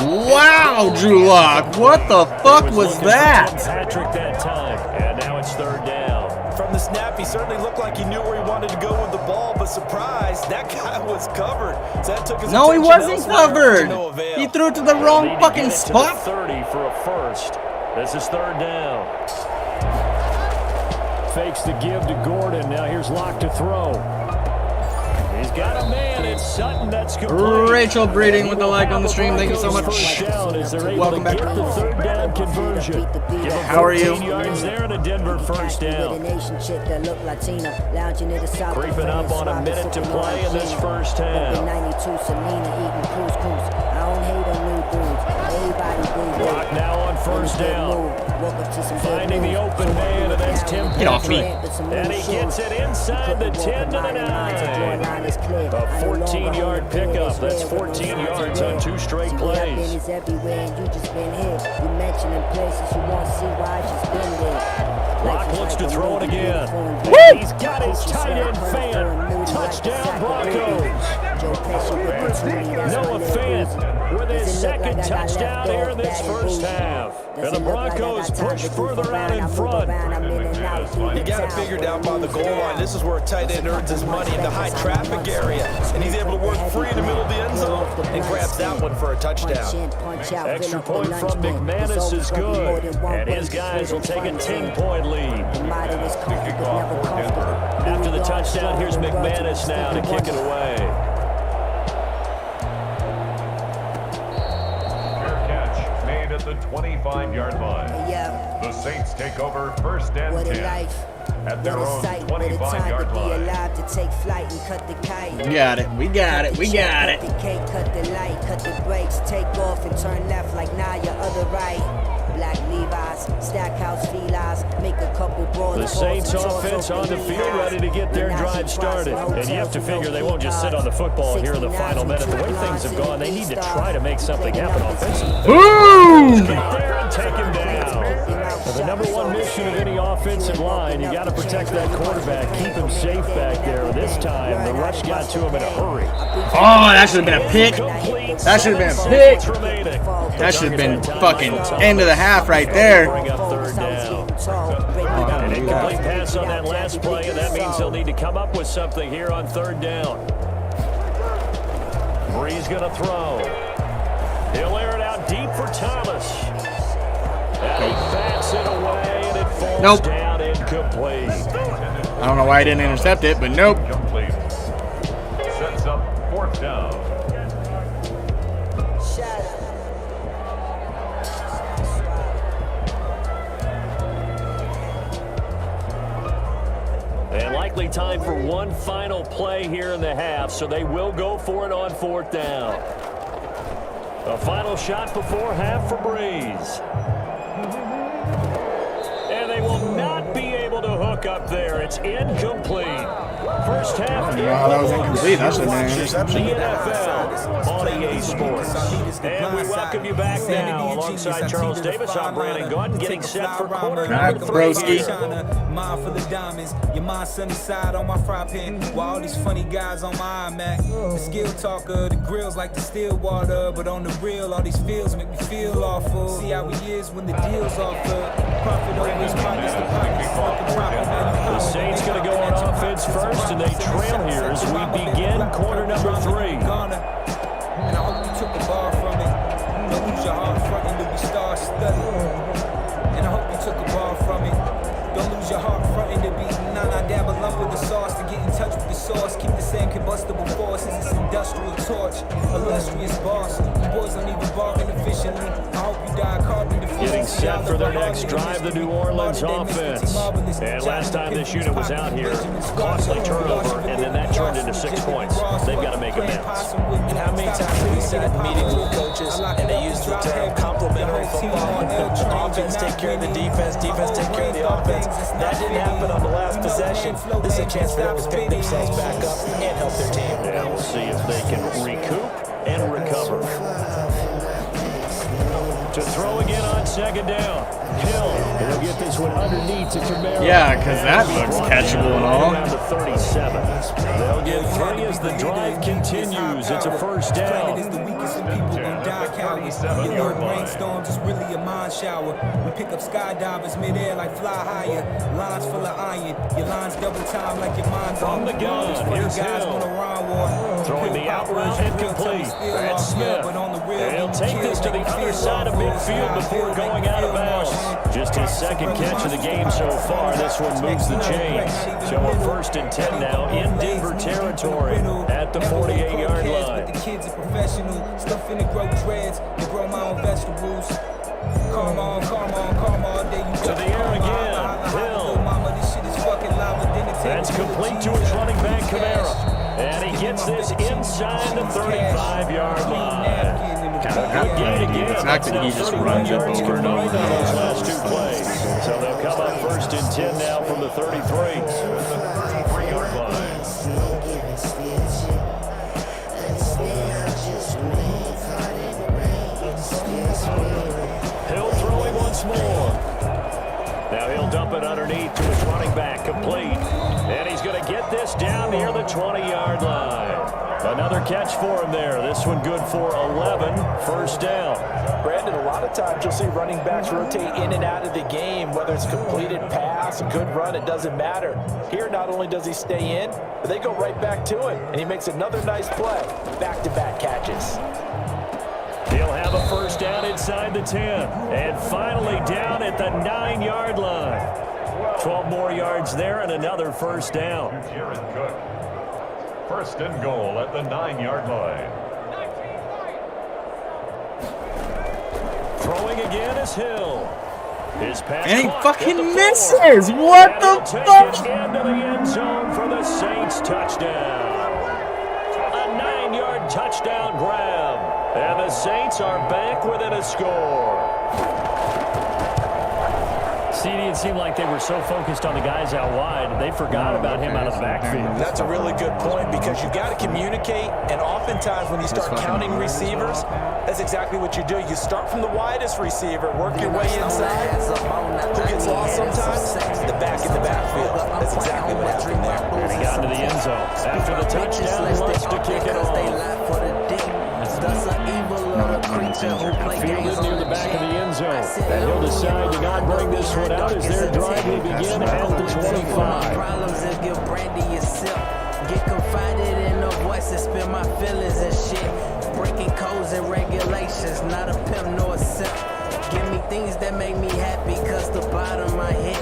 Wow, Drew Lock. What the fuck was that? Patrick that time. And now it's third down. From the snap, he certainly looked like he knew where he wanted to go with the ball, but surprise, that guy was covered. So that took his No, he wasn't elsewhere covered. to no avail. He threw it to the wrong fucking spot. 30 for a first. This is third down. Fakes the give to Gordon. Now here's Locke to throw. He's got a man. It's Sutton. That's complete. Rachel Breeding with the like on the stream. Thank you so much. Welcome back. The third down conversion. How are you? 14 yards there and a Denver first down. Creeping up on a minute to play in this first half. Clock now on first down. Finding the open man, and that's Tim Patrick. Get off me. And he gets it inside the 10 to the 9. A 14-yard pickup. That's 14 yards on 2 straight plays. Locke looks to throw it again. Woo! He's got his tight end fan. Touchdown Broncos. Noah Fant with his second touchdown here in this first half. And the Broncos push further out in front. You got it figured out by the goal line. This is where a tight end earns his money in the high traffic area. And he's able to work free in the middle of the end zone and grabs that one for a touchdown. Extra point from McManus is good. And his guys will take a 10-point lead. After the touchdown, here's McManus now to kick it away. At the 25-yard line. The Saints take over first and 10 at their own 25-yard line. We got it. We got it. We got it. Cut the light, cut the brakes, take off and turn left like now your other right. Black Levi's, Stackhouse felines, make a couple broad. The Saints offense on the field, ready to get their drive started. And you have to figure they won't just sit on the football here in the final minute. The way things have gone, they need to try to make something happen offensively. Boom! Get there and take him down. The number one mission of any offensive line, you got to protect that quarterback, keep him safe back there. This time, the rush got to him in a hurry. Oh, that should have been a pick. That should have been a pick. That should have been fucking end of the half right there. Bring up third down. An incomplete pass on that last play, and that means they'll need to come up with something here on third down. Bree's going to throw. He'll air it out deep for Thomas. And he bats it away, and it falls down incomplete. I don't know why I didn't intercept it, but nope. Complete. Sets up fourth down. And likely time for one final play here in the half, so they will go for it on fourth down. A final shot before half for Breeze. And they will not be able to hook up there. It's incomplete. First half. Wow, that was incomplete. That should have been an interception. The NFL on EA Sports. And we welcome you back now alongside Charles Davis. I'm Brandon Gordon, getting set for quarter number 3. Mind full of diamonds, your mind sunny side on my fry pan. While all these funny guys on my iMac. The skill talker, the grills like the still water. But on the real, all these feels make me feel awful. See how he is when the deal's offered. Profit always promise the pockets. The Saints going to go on offense first, and they trail here as we begin quarter number 3. And I hope you took the ball from it. Don't lose your heart front until we start studying. source. Keep the same combustible force as this industrial torch. Illustrious boss. You boys don't even bargain efficiently. I hope you die carbon deficiency. Getting set for their next drive, the New Orleans offense. And last time this unit was out here, costly turnover, and then that turned into 6 points. They've got to make amends. And how many times have we sat in meetings with coaches and they use the term complementary football? Offense take care of the defense, defense take care of the offense. That didn't happen on the last possession. This is a chance for them to pick themselves back up and help their team. Yeah, we'll see if they can recoup and recover. To throw again on second down. Hill will get this one underneath to Camaro. Yeah, because that looks catchable and all. Around the 37. They'll get 3 as the drive continues. It's a first down. Brainstorm just really a mind shower. We pick up skydivers midair like fly higher. Lines full of iron. Your lines double time like your mind's From the gun, here's Hill. Throwing the out route incomplete. That's Smith. And he'll take this to the other side of midfield before going out of bounds. Just his second catch of the game so far. This one moves the chains. So a 1st and 10 now in Denver territory at the 48-yard line. The kids are professional. Stuff in the grow dreads. They grow my own vegetables. Come on. To the air again. Hill. That's complete to his running back, Camaro. And he gets this inside the 35-yard line. Good gain again. The fact that he just runs it over and over. Those last 2 plays. So they'll come up 1st and 10 now from the 33. 33-yard line. Hill throwing once more. Now he'll dump it underneath to his running back, complete. And he's going to get this down near the 20-yard line. Another catch for him there. This one good for 11, first down. Brandon, a lot of times you'll see running backs rotate in and out of the game, whether it's a completed pass, a good run, it doesn't matter. Here, not only does he stay in, but they go right back to it, and he makes another nice play. Back-to-back catches. He'll have a first down inside the 10. And finally down at the 9-yard line. 12 more yards there and another first down. Jared Cook. 1st and goal at the 9-yard line. Throwing again is Hill. His pass And he caught fucking at the misses! 4. What And the he'll take fuck? it into the end zone for the Saints touchdown. A 9-yard touchdown grab. And the Saints are back within a score. CD, it seemed like they were so focused on the guys out wide, they forgot about him out of the backfield. That's a really good point because you've got to communicate, and oftentimes when you start counting receivers, that's exactly what you do. You start from the widest receiver, work your way inside. Who gets lost sometimes? The back in the backfield. That's exactly what happened there. And he got into the end zone. After the touchdown, he wants to kick it off. Fielded near the back of the end zone. And he'll decide to not bring this one out as their drive will begin at the 25. Problems and give brandy yourself. Get confided in the voice and spill my feelings and shit. Breaking codes and regulations, not a pimp nor a simp. Give me things that make me happy, cause the bottom I hit.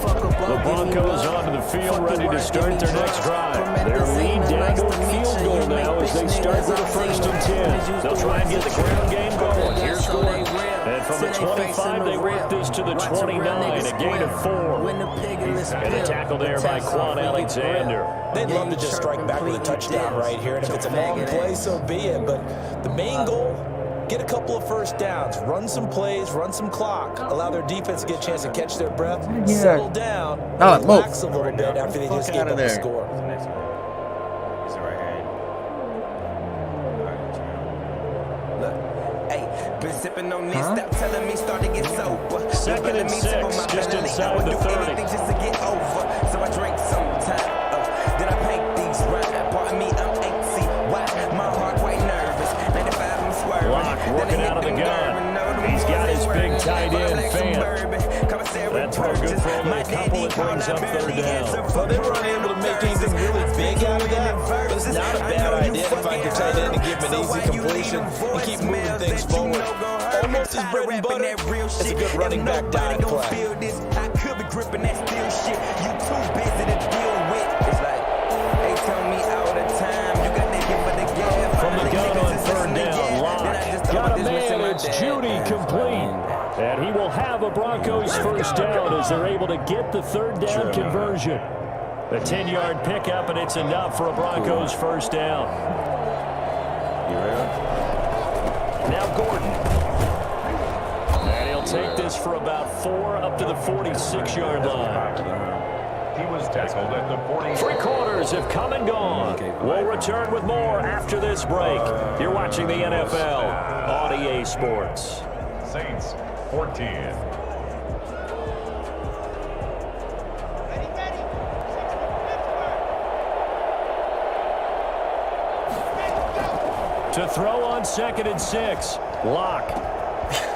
Fuck a The Broncos onto the field, ready to start their next drive. Their lead down to a field goal now as they start with a 1st and 10. They'll try and get the ground game going. Here's Gordon. And from the 25, they work this to the 29, a gain of 4. And a tackle there by Quan Alexander. They'd love to just strike back with a touchdown right here, and if it's a long play, so be it. But the main goal, get a couple of first downs, run some plays, run some clock, allow their defense to get a chance to catch their breath, settle down, relax a little bit after they just gave up the score. Been sipping on this, stop telling me start to get sober. 2nd and 6, just inside the 30. Just to get over. So I drink sometime, then I paint these right. Pardon me, I'm antsy. Why? My heart quite nervous. 95, I'm swerving. Block working out of the gun. He's got his big tight end fan. That's all good for only a couple. It brings up 3rd down. Well, they were unable to make anything really big out of that, but it's not a bad idea to find your tight end and give him an easy completion and keep moving things forward. Almost his bread and butter. It's a good running back dime play. I could be gripping that steel shit. You too busy to deal with. It's like, they tell It's Judy complete. And he will have a Broncos first down as they're able to get the third down conversion. A 10-yard pickup, and it's enough for a Broncos first down. Now Gordon. And he'll take this for about 4 up to the 46-yard line. He was tackled at the 40. 3 quarters have come and gone. We'll return with more after this break. You're watching the NFL on EA Sports. Saints 14. To throw on 2nd and 6. Lock.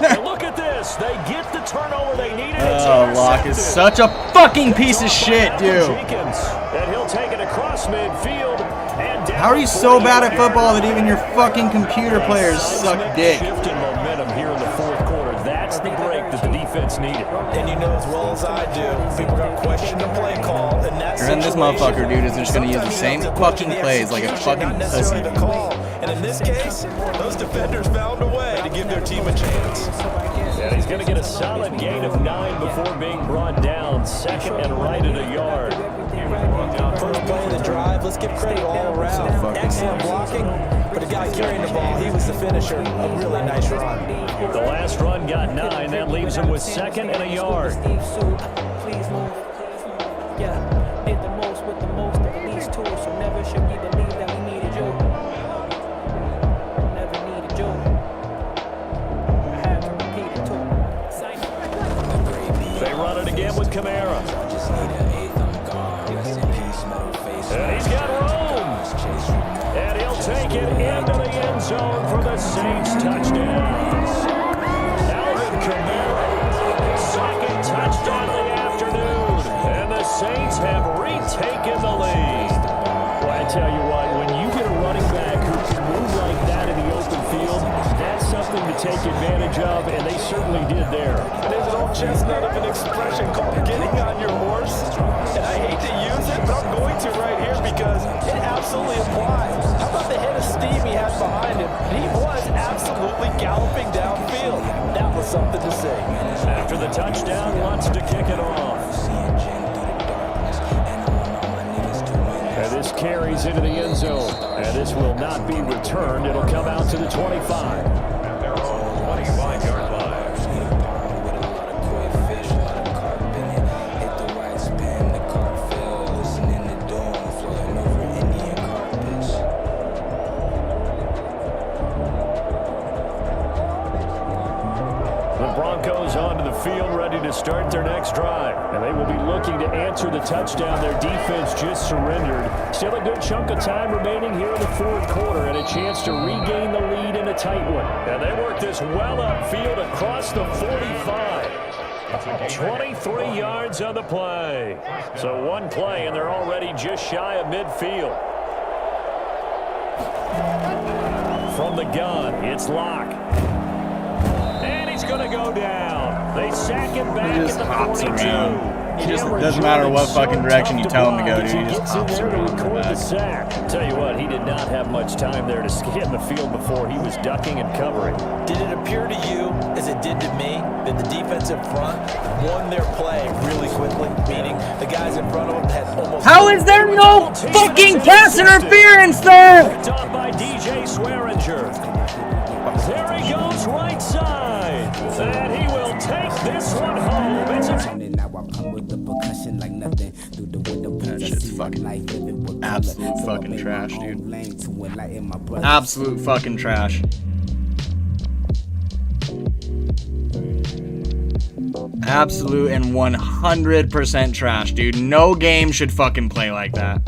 And look at this. They get the turnover they needed. Oh, Locke is such a fucking piece of shit, dude. And he'll take it across midfield. And how are you so bad at football that even your fucking computer players suck dick? Shift in momentum here in the 4th quarter. That's the break that the defense needed. And you know as well as I do, people are going to question the play call. And that's And this motherfucker, dude, is just going to use the same fucking plays like a fucking pussy. And in this case, those defenders found a way to give their team a chance. And he's going to get a solid gain of 9 before being brought down. 2nd and right at a yard. First play of the drive, let's give credit all around. Excellent blocking, but the guy carrying the ball, he was the finisher. A really nice run. The last run got 9. That leaves him with 2nd and a yard. Please move. Yeah, did the most with the most of these tools, so never should we believe that we needed you. Never needed you. I had to repeat it too. They run it again with Kamara. And he's got room. And he'll take it into the end zone for the Saints touchdown. Alvin Kamara, 2nd touchdown of the afternoon. And the Saints have retaken the lead. Well, I tell you what, when you get a running back who can move like that in the open field, that's something to take advantage of, and they certainly did there. And there's an old chestnut of an expression called getting on your horse. And I hate to use it, but I'm going to right here because it absolutely applies. How about the head of steam he had behind him? He was absolutely galloping downfield. That was something to see. After the touchdown, wants to kick it off. And this carries into the end zone. And this will not be returned. It'll come out to the 25. At their own 25-yard line. Onto the field, ready to start their next drive. And they will be looking to answer the touchdown their defense just surrendered. Still a good chunk of time remaining here in the 4th quarter and a chance to regain the lead in a tight one. And they work this well upfield across the 45. 23 yards on the play. So one play and they're already just shy of midfield. From the gun, it's Locke. Going to go down. They sack him back at the 42. It just doesn't matter what fucking direction you tell him to go, dude. He just hops around the sack. Tell you what, he did not have much time there to scan the field before he was ducking and covering. Did it appear to you, as it did to me, that the defensive front won their play really quickly? Meaning the guys in front of them had almost... How is there no fucking pass interference there? Picked off by DJ Swearinger. There he goes right side. And he will take this one home. It's a that shit's fucking absolute fucking trash, dude. Absolute fucking trash. Absolute and 100% trash, dude. No game should fucking play like that.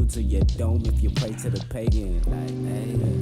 To your dome if you pray to the pagan. Like, hey.